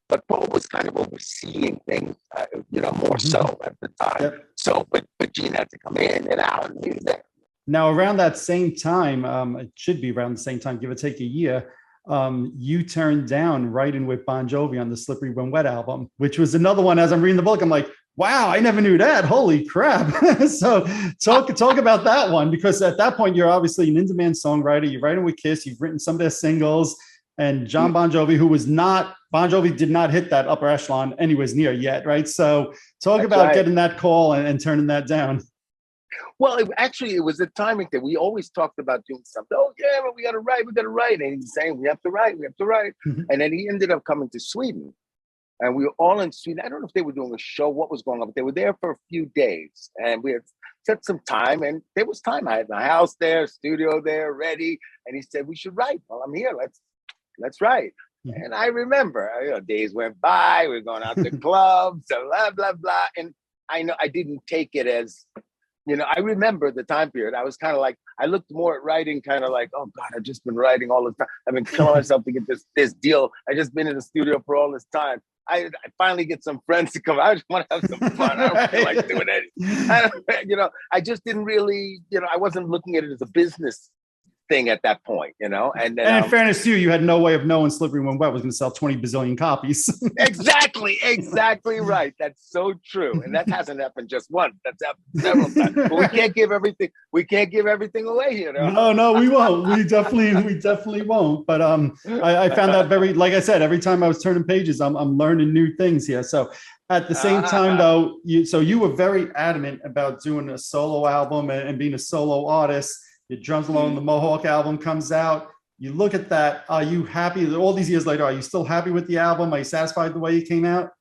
But Paul was kind of overseeing things, more so at the time. Yep. So, but Gene had to come in and out, and he was there. Now, around that same time, it should be around the same time, give or take a year, you turned down writing with Bon Jovi on the Slippery When Wet album, which was another one. As I'm reading the book, I'm like, wow, I never knew that. Holy crap. So talk about that one, because at that point, you're obviously an in-demand songwriter. You're writing with Kiss. You've written some of their singles. And John Bon Jovi, Bon Jovi did not hit that upper echelon anywhere near yet, right? So talk about getting that call and turning that down. Well, it was a timing thing. We always talked about doing something. Oh, yeah, but we got to write. And he's saying, we have to write. Mm-hmm. And then he ended up coming to Sweden. And we were all in Sweden. I don't know if they were doing a show, what was going on, but they were there for a few days. And we had set some time, and there was time. I had my house there, studio there, ready. And he said, we should write. Well, I'm here. Let's write. Mm-hmm. And I remember, days went by. We were going out to clubs, and blah, blah, blah. And I know I didn't take it as, I remember the time period. I was kind of like, I looked more at writing kind of like, oh God, I've just been writing all the time. I've been killing myself to get this deal. I've just been in the studio for all this time. I finally get some friends to come. I just want to have some fun. I don't feel like doing anything. I just didn't really, I wasn't looking at it as a business thing at that point, and then, and in fairness to you, you had no way of knowing Slippery When Wet was going to sell 20 bazillion copies. Exactly right. That's so true, and that hasn't happened just once. That's happened several times. But we can't give everything away here. No, we won't. We definitely won't. But I found that very, like I said, every time I was turning pages, I'm learning new things here. So at the same time, though, you were very adamant about doing a solo album and being a solo artist. Your Drums Alone, the Mohawk album comes out. You look at that. Are you happy? All these years later, are you still happy with the album? Are you satisfied the way it came out?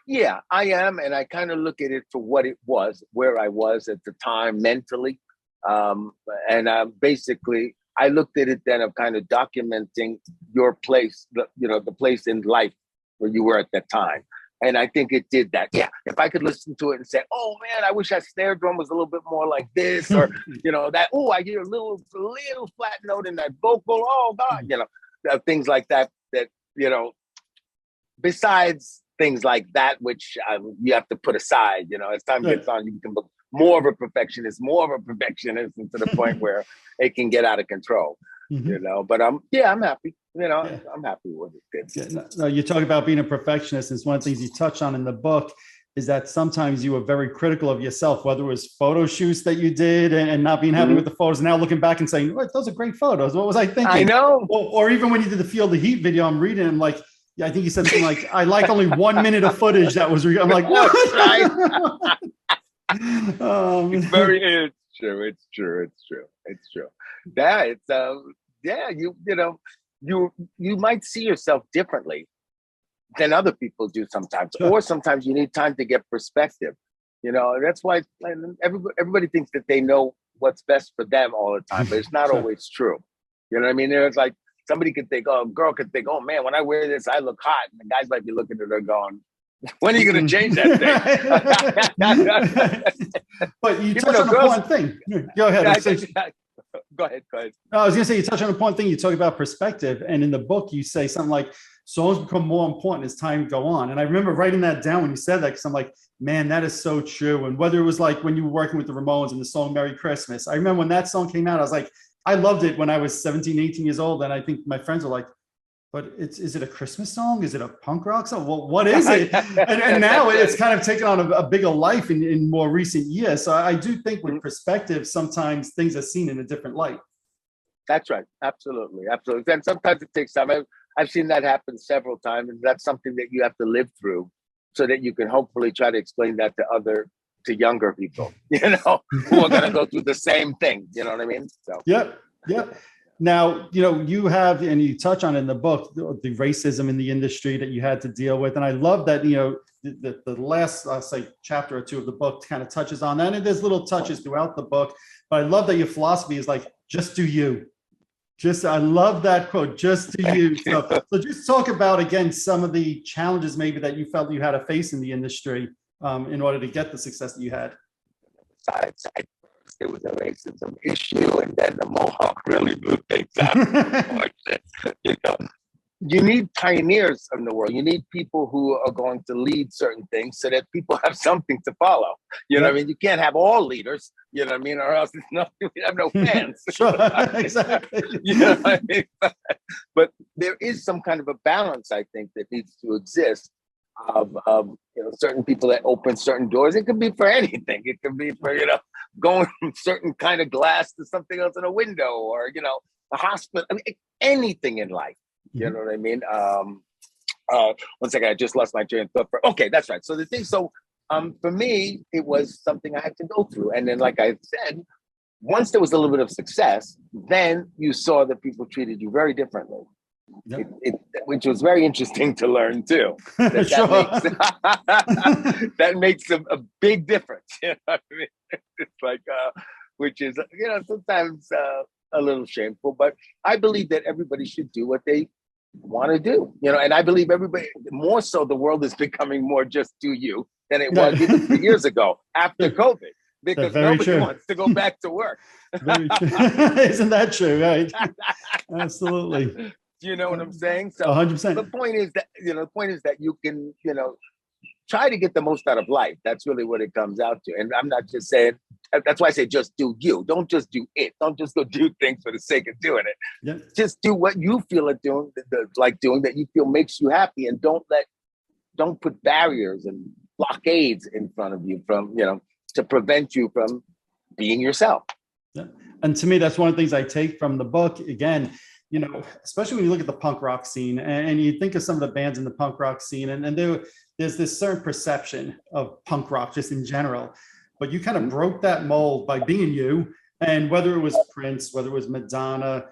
Yeah, I am. And I kind of look at it for what it was, where I was at the time mentally. And basically, I looked at it then of kind of documenting your place, the place in life where you were at that time. And I think it did that. Yeah, if I could listen to it and say, oh man, I wish that snare drum was a little bit more like this, or that, oh, I hear a little flat note in that vocal. Oh God, things like that, besides things like that, which you have to put aside, as time gets on, you become more of a perfectionist to the point where it can get out of control, but I'm happy, I'm happy with it. Yeah, no, you talk about being a perfectionist. It's one of the things you touch on in the book is that sometimes you were very critical of yourself, whether it was photo shoots that you did and not being happy with the photos, and now looking back and saying, oh, those are great photos. What was I thinking? I know. Or even when you did the Feel the Heat video, I'm reading, I'm like, yeah, I think you said something like, I like only 1 minute of footage that was, I'm like, what? It's true. Yeah, you might see yourself differently than other people do sometimes, or sometimes you need time to get perspective. That's why everybody thinks that they know what's best for them all the time, but it's not always true. You know what I mean? There's like, somebody could think, a girl could think, oh man, when I wear this, I look hot. And the guys might be looking at her going, when are you going to change that thing? But you touch on an important thing. Go ahead. Go ahead. No, I was going to say, you touch on an important thing. You talk about perspective. And in the book, you say something like, songs become more important as time go on. And I remember writing that down when you said that, because I'm like, man, that is so true. And whether it was like when you were working with the Ramones and the song Merry Christmas, I remember when that song came out, I was like, I loved it when I was 17, 18 years old. And I think my friends were like, but is it a Christmas song? Is it a punk rock song? Well, what is it? and now it's kind of taken on a bigger life in more recent years. So I do think with perspective, sometimes things are seen in a different light. That's right. Absolutely. And sometimes it takes time. I've seen that happen several times. And that's something that you have to live through so that you can hopefully try to explain that to younger people, who are going to go through the same thing. You know what I mean? So. Yep. Now, you have, and you touch on it in the book, the racism in the industry that you had to deal with. And I love that, the last, say, chapter or two of the book kind of touches on that. And there's little touches throughout the book, but I love that your philosophy is like, just do you. I love that quote, just do you. So just talk about, again, some of the challenges maybe that you felt you had to face in the industry in order to get the success that you had. Besides, there was a racism issue, and then the mohawk really blew things out. You need pioneers in the world. You need people who are going to lead certain things so that people have something to follow. You know what I mean? You can't have all leaders, you know what I mean? Or else we have no fans. Sure, exactly. You know what I mean? But there is some kind of a balance, I think, that needs to exist of certain people that open certain doors. It could be for anything. It could be for, going from certain kind of glass to something else in a window, or, a hospital. I mean, anything in life. You know what I mean? 1 second, I just lost my train of thought. Okay, that's right. So for me, it was something I had to go through. And then, like I said, once there was a little bit of success, then you saw that people treated you very differently. Yep. Which was very interesting to learn too. That makes a big difference. You know what I mean? It's like, which is, sometimes a little shameful, but I believe that everybody should do what they want to do, and I believe everybody, more so, the world is becoming more just do you than it was even 3 years ago after COVID, because nobody wants to go back to work. Very true. Isn't that true? Right. Absolutely. Do you know what I'm saying? So 100%. the point is that you can, try to get the most out of life. That's really what it comes out to. And I'm not just saying, that's why I say just do you. Don't just do it. Don't just go do things for the sake of doing it. Yeah. Just do what you feel like doing, that you feel makes you happy, and don't put barriers and blockades in front of you from, to prevent you from being yourself. Yeah. And to me, that's one of the things I take from the book. Again, especially when you look at the punk rock scene and you think of some of the bands in the punk rock scene, and there's this certain perception of punk rock just in general, but you kind of broke that mold by being you. And whether it was Prince, whether it was Madonna,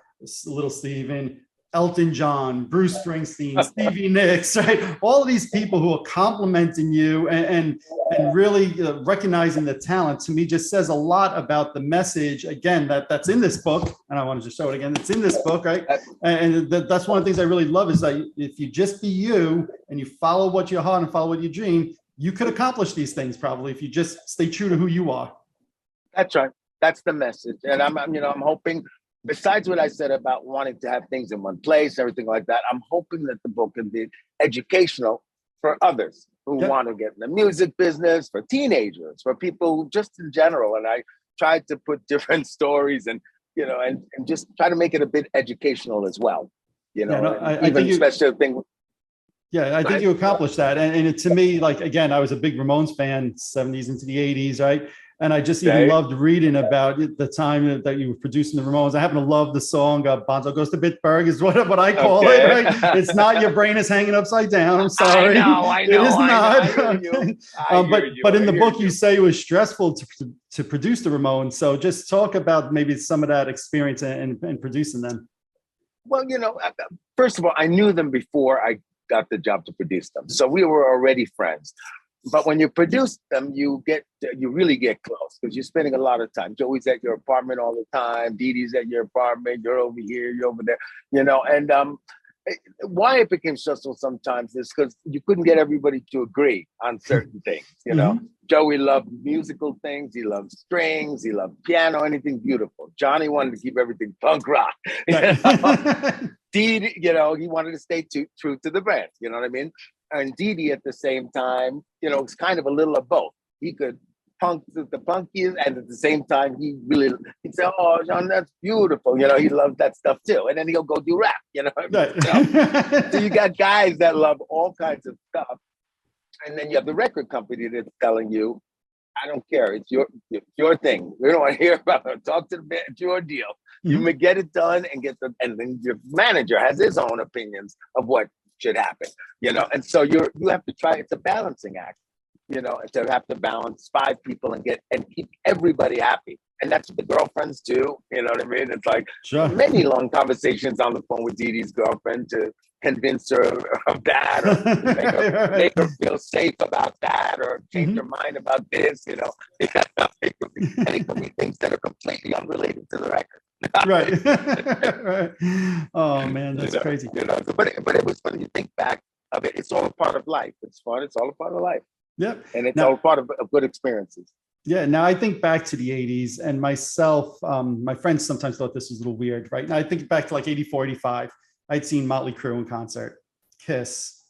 Little Steven, Elton John, Bruce Springsteen, Stevie Nicks, right? All of these people who are complimenting you and really recognizing the talent, to me, just says a lot about the message, again, that's in this book. And I want to just show it again. It's in this book, right? And that's one of the things I really love is that if you just be you and you follow what your heart and follow what you dream, you could accomplish these things probably if you just stay true to who you are. That's right. That's the message. And I'm hoping, besides what I said about wanting to have things in one place, everything like that, I'm hoping that the book can be educational for others who want to get in the music business, for teenagers, for people who just in general. And I tried to put different stories and just try to make it a bit educational as well. I think you accomplished that. And to me, like, again, I was a big Ramones fan, 70s into the 80s, right? And I just even loved reading about the time that you were producing the Ramones. I happen to love the song Bonzo Goes to Bitburg is what I call it, right? It's not Your Brain is Hanging Upside Down. I'm sorry. I know. It is not. But in the book, you you say it was stressful to produce the Ramones. So just talk about maybe some of that experience and producing them. Well, first of all, I knew them before I got the job to produce them. So we were already friends. But when you produce them, you really get close because you're spending a lot of time. Joey's at your apartment all the time. Dee Dee's at your apartment. You're over here, you're over there, and why it became stressful sometimes is because you couldn't get everybody to agree on certain things. Joey loved musical things. He loved strings. He loved piano, anything beautiful. Johnny wanted to keep everything punk rock. Dee, he wanted to stay true to the brand. You know what I mean? And Dee Dee at the same time, it's kind of a little of both. He could punk the punkies, and at the same time, he'd say, "Oh, John, that's beautiful." He loves that stuff too. And then he'll go do rap. So you got guys that love all kinds of stuff, and then you have the record company that's telling you, "I don't care. It's your thing. We don't want to hear about it. Talk to the band. It's your deal. You may get it done and and then your manager has his own opinions of what should happen, and so you have to try. It's a balancing act, to have to balance 5 people and keep everybody happy, and that's what the girlfriends do. You know what I mean? It's like many long conversations on the phone with Dee Dee's girlfriend to convince her of that, or make her feel safe about that, or change her mind about this. And it could be things that are completely unrelated to the record. Right. Oh man, that's crazy. But it was, when you think back of it, it's all a part of life. It's fun. It's all a part of life. Yep. And it's all part of good experiences. Yeah. Now I think back to the 80s and myself, my friends sometimes thought this was a little weird, right? Now I think back to like 84, 85. I'd seen Motley Crue in concert, Kiss,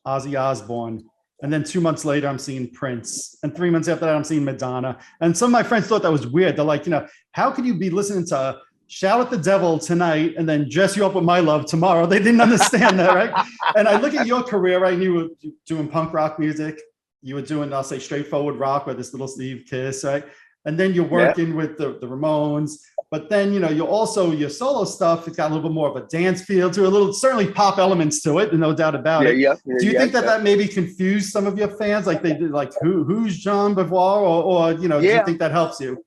Ozzy Osbourne. And then 2 months later, I'm seeing Prince. And 3 months after that, I'm seeing Madonna. And some of my friends thought that was weird. They're like, how could you be listening to Shout at the Devil tonight and then Dress You Up with My Love tomorrow? They didn't understand that, right? And I look at your career, right? And you were doing punk rock music. You were doing, I'll say, straightforward rock with this Little Steve, Kiss, right? And then you're working with the Ramones. But then, you also, your solo stuff, it's got a little bit more of a dance feel to it, certainly pop elements to it, no doubt about it. Do you think that maybe confused some of your fans? Like they did, like, who's John Beauvoir? Or do you think that helps you?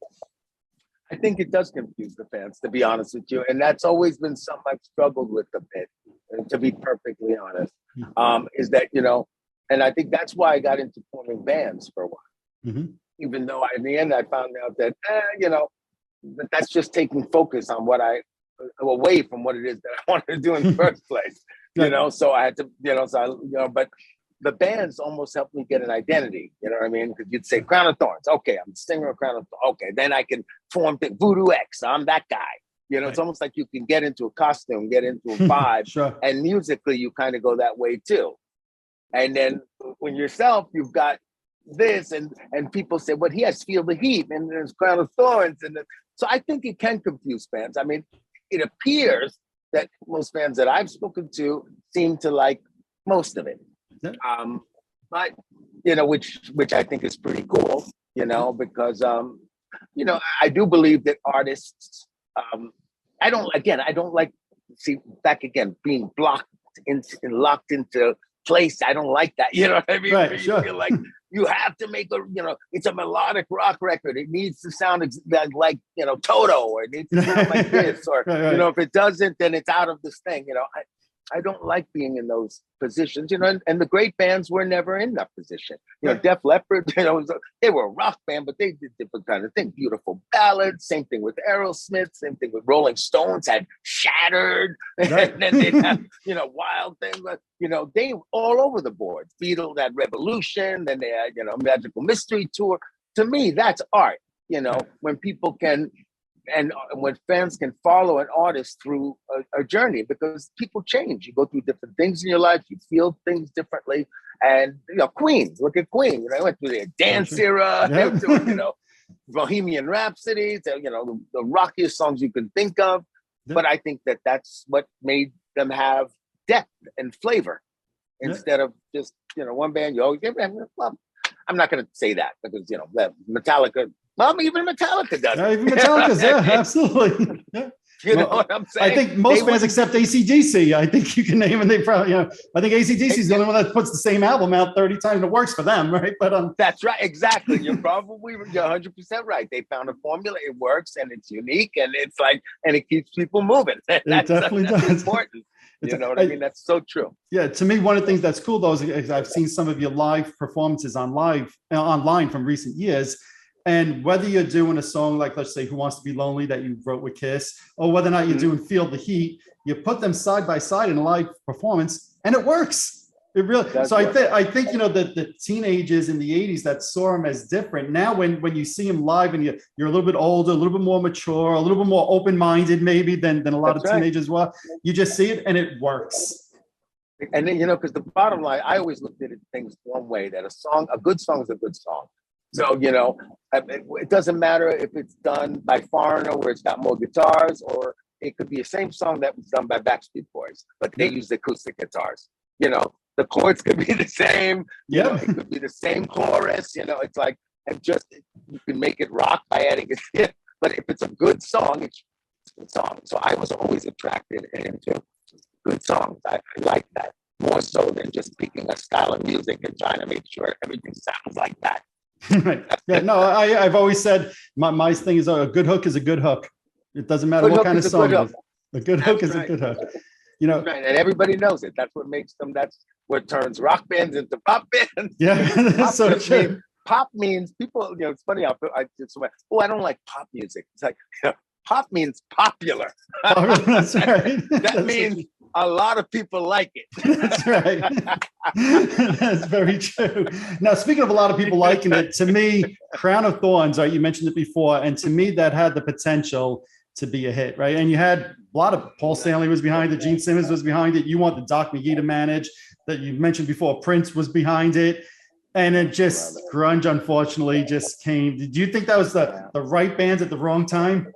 I think it does confuse the fans, to be honest with you. And that's always been something I've struggled with a bit, to be perfectly honest, is that, and I think that's why I got into forming bands for a while. Even though in the end I found out that, that's just taking focus on away from what it is that I wanted to do in the first place. So I had to, but the bands almost helped me get an identity. You know what I mean? Because you'd say Crown of Thorns. Okay, I'm the singer of Crown of Thorns. Okay, then I can form Voodoo X. I'm that guy. It's almost like you can get into a costume, get into a vibe, and musically you kind of go that way too. And then when yourself, you've got this, and people say, "But he has Feel the Heat," and there's Crown of Thorns, so I think it can confuse fans. I mean, it appears that most fans that I've spoken to seem to like most of it. But which I think is pretty cool, because I do believe that artists, I don't like being locked into place. I don't like that. You know what I mean? Right, you sure. feel like you have to make it's a melodic rock record. It needs to sound like Toto, or it needs to sound like this, or right. if it doesn't, then it's out of this thing. I don't like being in those positions, and the great bands were never in that position. Def Leppard, they were a rock band, but they did different kind of thing. Beautiful ballads, same thing with Aerosmith, same thing with Rolling Stones had Shattered, right. and then they had, Wild Thing, but, they all over the board. Beatles had Revolution, then they had, Magical Mystery Tour. To me, that's art, when people can, and when fans can follow an artist through a journey, because people change. You go through different things in your life. You feel things differently. And, Queen, look at Queen. They went through their dance era, Yep. Bohemian Rhapsody, the rockiest songs you can think of. Yep. But I think that's what made them have depth and flavor instead of just, one band. You always get, well, I'm not going to say that because, Metallica, well, even Metallica does. Yeah, even Metallica's, yeah, absolutely. Yeah. You know what I'm saying? I think most bands except AC/DC, I think you can name, and they probably, I think AC/DC is the only one that puts the same album out 30 times and it works for them, right? But that's right, exactly. You're 100% right. They found a formula, it works, and it's unique, and it's like, and it keeps people moving. It definitely does. Important. You know what I mean? That's so true. Yeah, to me, one of the things that's cool though is I've seen some of your live performances online from recent years. And whether you're doing a song like, let's say, Who Wants to Be Lonely that you wrote with Kiss, or whether or not you're doing Feel the Heat, you put them side by side in a live performance and it works. It really. So I think the teenagers in the 80s that saw him as different. Now when you see him live and you're a little bit older, a little bit more mature, a little bit more open-minded maybe than a lot of teenagers were, you just see it and it works. And then, because the bottom line, I always looked at things one way, that a good song is a good song. So, it doesn't matter if it's done by Foreigner where it's got more guitars, or it could be the same song that was done by Backstreet Boys, but they used acoustic guitars. The chords could be the same. Yeah, it could be the same chorus. It's like, you can make it rock by adding it. But if it's a good song, it's a good song. So I was always attracted into good songs. I like that more so than just picking a style of music and trying to make sure everything sounds like that. Right. Yeah. No, I've always said my thing is a good hook is a good hook. It doesn't matter what kind of song it is. A good hook is a good hook. Right. And everybody knows it. That's what makes them. That's what turns rock bands into pop bands. Yeah, that's so true. Pop means people. It's funny. I don't like pop music. It's like pop means popular. That's right. That means a lot of people like it. That's right. That's very true. Now, speaking of a lot of people liking it, to me, Crown of Thorns, right? You mentioned it before, and to me, that had the potential to be a hit, right? And you had a lot of Paul Stanley was behind it, Gene Simmons was behind it. You want the Doc McGee to manage. That you mentioned before, Prince was behind it, and it just grunge, unfortunately, just came. Did you think that was the right bands at the wrong time?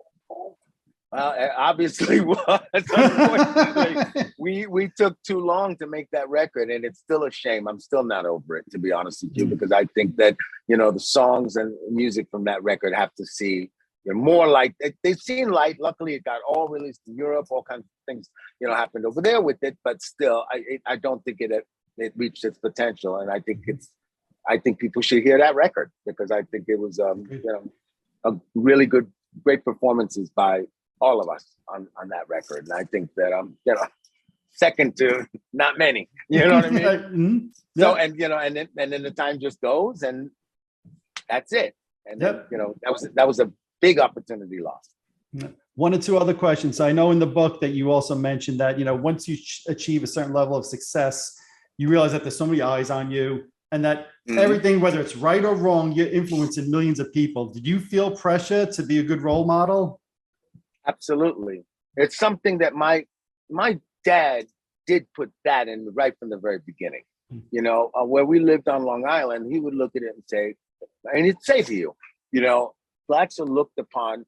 Well, it obviously was. Unfortunately, we took too long to make that record, and it's still a shame. I'm still not over it, to be honest with you, because I think that the songs and music from that record have to see more light. They've seen light. Luckily, it got all released in Europe. All kinds of things happened over there with it, but still, I don't think it reached its potential, and I think people should hear that record, because I think it was a really great performances by all of us on that record. And I think that second to not many, you know what I mean? Mm-hmm. So, and then the time just goes, and that's it. And then, that was a big opportunity lost. One or two other questions. I know in the book that you also mentioned that, once you achieve a certain level of success, you realize that there's so many eyes on you, and that everything, whether it's right or wrong, you're influencing millions of people. Did you feel pressure to be a good role model? Absolutely. It's something that my dad did put that in right from the very beginning. Where we lived on Long Island, he would look at it and say, and he'd say to you, blacks are looked upon.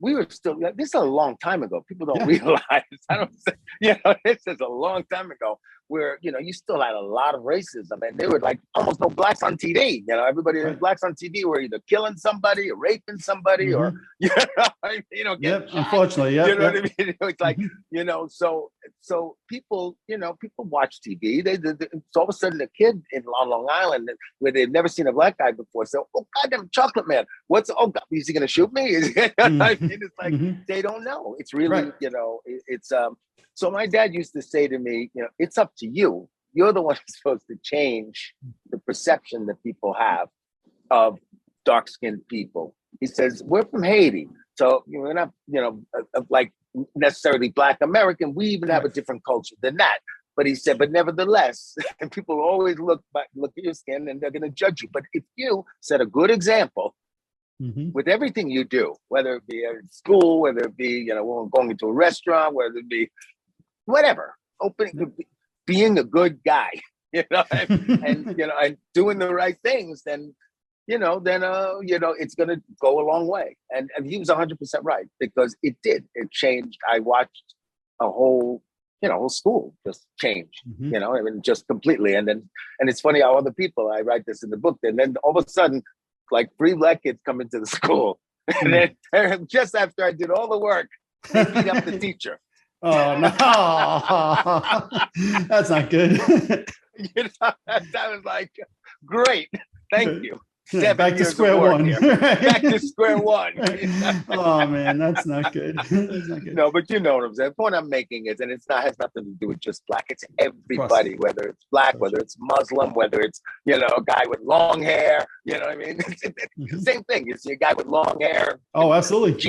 We were still, this is a long time ago. People don't realize. I don't say, this is a long time ago. where, you know, you still had a lot of racism, and there were like almost no blacks on TV. You know, everybody Right. blacks on TV were either killing somebody or raping somebody or, you know, Yep. shot. Unfortunately. Yep. You know Yep. what I mean? It's like, you know, so people, you know, people watch TV. So all of a sudden, a kid on Long Island where they've never seen a black guy before, so, oh goddamn, chocolate man, oh God, is he gonna shoot me? I mean, it's like they don't know. It's really, Right. you know, it's So my dad used to say to me, you know, it's up to you. You're the one who's supposed to change the perception that people have of dark-skinned people. He says, we're from Haiti, so we're not, you know, like necessarily Black American. We even have a different culture than that. But he said, but nevertheless, people always look at your skin and they're going to judge you. But if you set a good example with everything you do, whether it be at school, whether it be, you know, going into a restaurant, whether it be whatever, being a good guy, you know, and you know, and doing the right things, then you know, it's going to go a long way. And he was 100% right, because it did. It changed. I watched a whole school just change, you know, I mean, just completely. And it's funny how other people, I write this in the book, and then all of a sudden, like 3 black kids come into the school, and then just after I did all the work, they beat up the teacher. Oh no, that's not good. You know, that was like, great, thank you. Yeah, back to square one. Back to square one. Oh man, that's not good. That's not good. No, but you know what I'm saying. The point I'm making is, and has nothing to do with just black. It's everybody, whether it's black, whether it's Muslim, whether it's, you know, a guy with long hair. You know what I mean? It's the same thing. You see a guy with long hair. Oh, absolutely.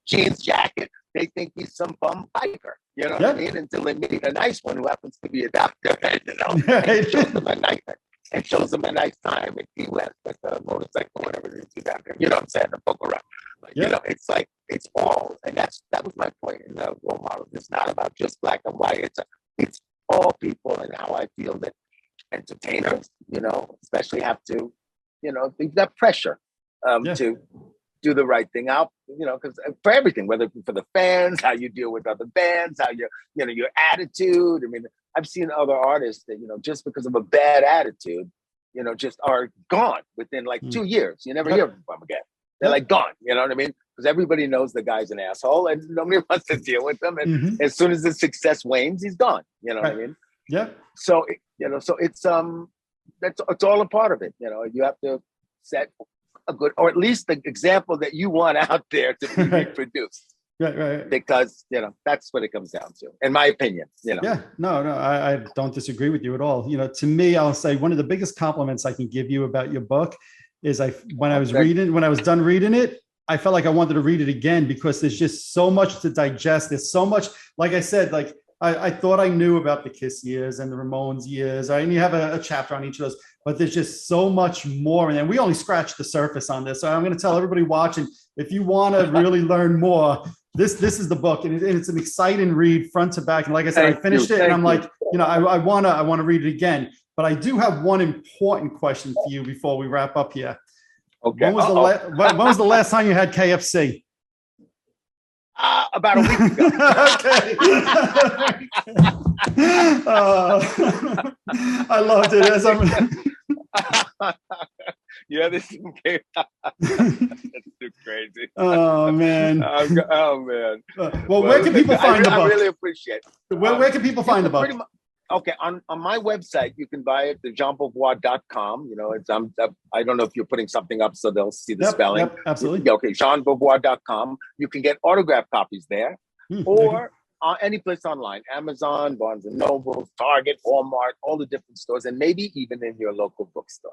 Jeans jacket. They think he's some bum biker. You know what I mean? Until they meet a nice one who happens to be a doctor. You know, and shows them a nice. And shows them a nice time in Key West with a motorcycle, whatever it is, you know what I'm saying, the book around. Like, you know, it's like, it's all, and that was my point in the role model. It's not about just black and white. It's all people, and how I feel that entertainers, you know, especially have to, you know, they've got pressure to do the right thing out, you know, because for everything, whether for the fans, how you deal with other bands, how you know, your attitude. I mean, I've seen other artists that, you know, just because of a bad attitude, you know, just are gone within like 2 years. You never hear from them again. They're like gone, you know what I mean? Because everybody knows the guy's an asshole and nobody wants to deal with him. And as soon as the success wanes, he's gone. You know what I mean? Yeah. So, you know, so it's it's all a part of it. You know, you have to set a good, or at least the example that you want out there to be reproduced. Right. Because, you know, that's what it comes down to, in my opinion, you know. Yeah, no, I don't disagree with you at all. You know, to me, I'll say one of the biggest compliments I can give you about your book is when I was done reading it, I felt like I wanted to read it again, because there's just so much to digest. There's so much, like I said, like I thought I knew about the Kiss years and the Ramones years. I only have a chapter on each of those, but there's just so much more. And we only scratched the surface on this. So I'm going to tell everybody watching, if you want to really learn more, this is the book, and it's an exciting read front to back. And like I said, I finished it, and I'm like, you know, I want to read it again. But I do have one important question for you before we wrap up here. Okay. When was the last time you had KFC? About a week ago. Okay. I loved it. As Yeah, this is that's too crazy. Oh man. Oh man. Well, where can people find the book? I really appreciate it. Where can people find the book? Okay, on my website, you can buy it at jeanbeauvoir.com. You know, I don't know if you're putting something up so they'll see the spelling. Yep, absolutely. Okay, jeanbeauvoir.com. You can get autographed copies there, or any place online, Amazon, Barnes & Noble, Target, Walmart, all the different stores, and maybe even in your local bookstore.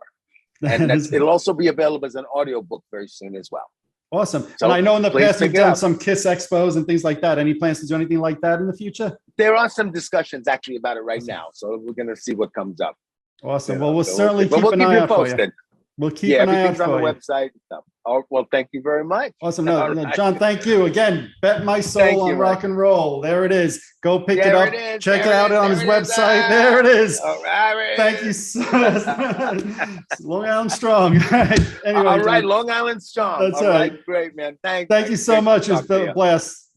And it'll also be available as an audiobook very soon as well. Awesome. So and I know in the past you've done some Kiss expos and things like that. Any plans to do anything like that in the future? There are some discussions actually about it right now. So we're going to see what comes up. Awesome. Well, we'll certainly keep an eye out for you. We'll keep an eye out for you. Everything's on the website. Oh, well, thank you very much. Awesome. No, John, thank you. Again, Bet My Soul on Rock and Roll. There it is. Go pick it up. Check it out on his website. There it is. All right. Thank you so much. Long Island Strong. Anyway, all right, Long Island Strong. That's all right. Great, man. Thank you so much. It was a blast.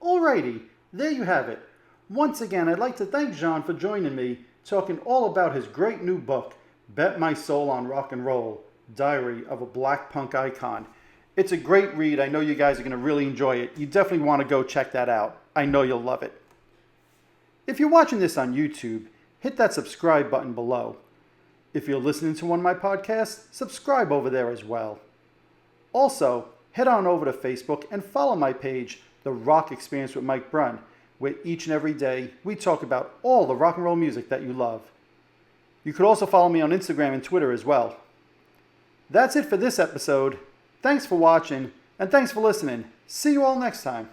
All righty. There you have it. Once again, I'd like to thank John for joining me talking all about his great new book, Bet My Soul on Rock and Roll, Diary of a Black Punk Icon. It's a great read. I know you guys are going to really enjoy it. You definitely want to go check that out. I know you'll love it. If you're watching this on YouTube, hit that subscribe button below. If you're listening to one of my podcasts, subscribe over there as well. Also, head on over to Facebook and follow my page, The Rock Experience with Mike Brunn, where each and every day we talk about all the rock and roll music that you love. You could also follow me on Instagram and Twitter as well. That's it for this episode. Thanks for watching, and thanks for listening. See you all next time.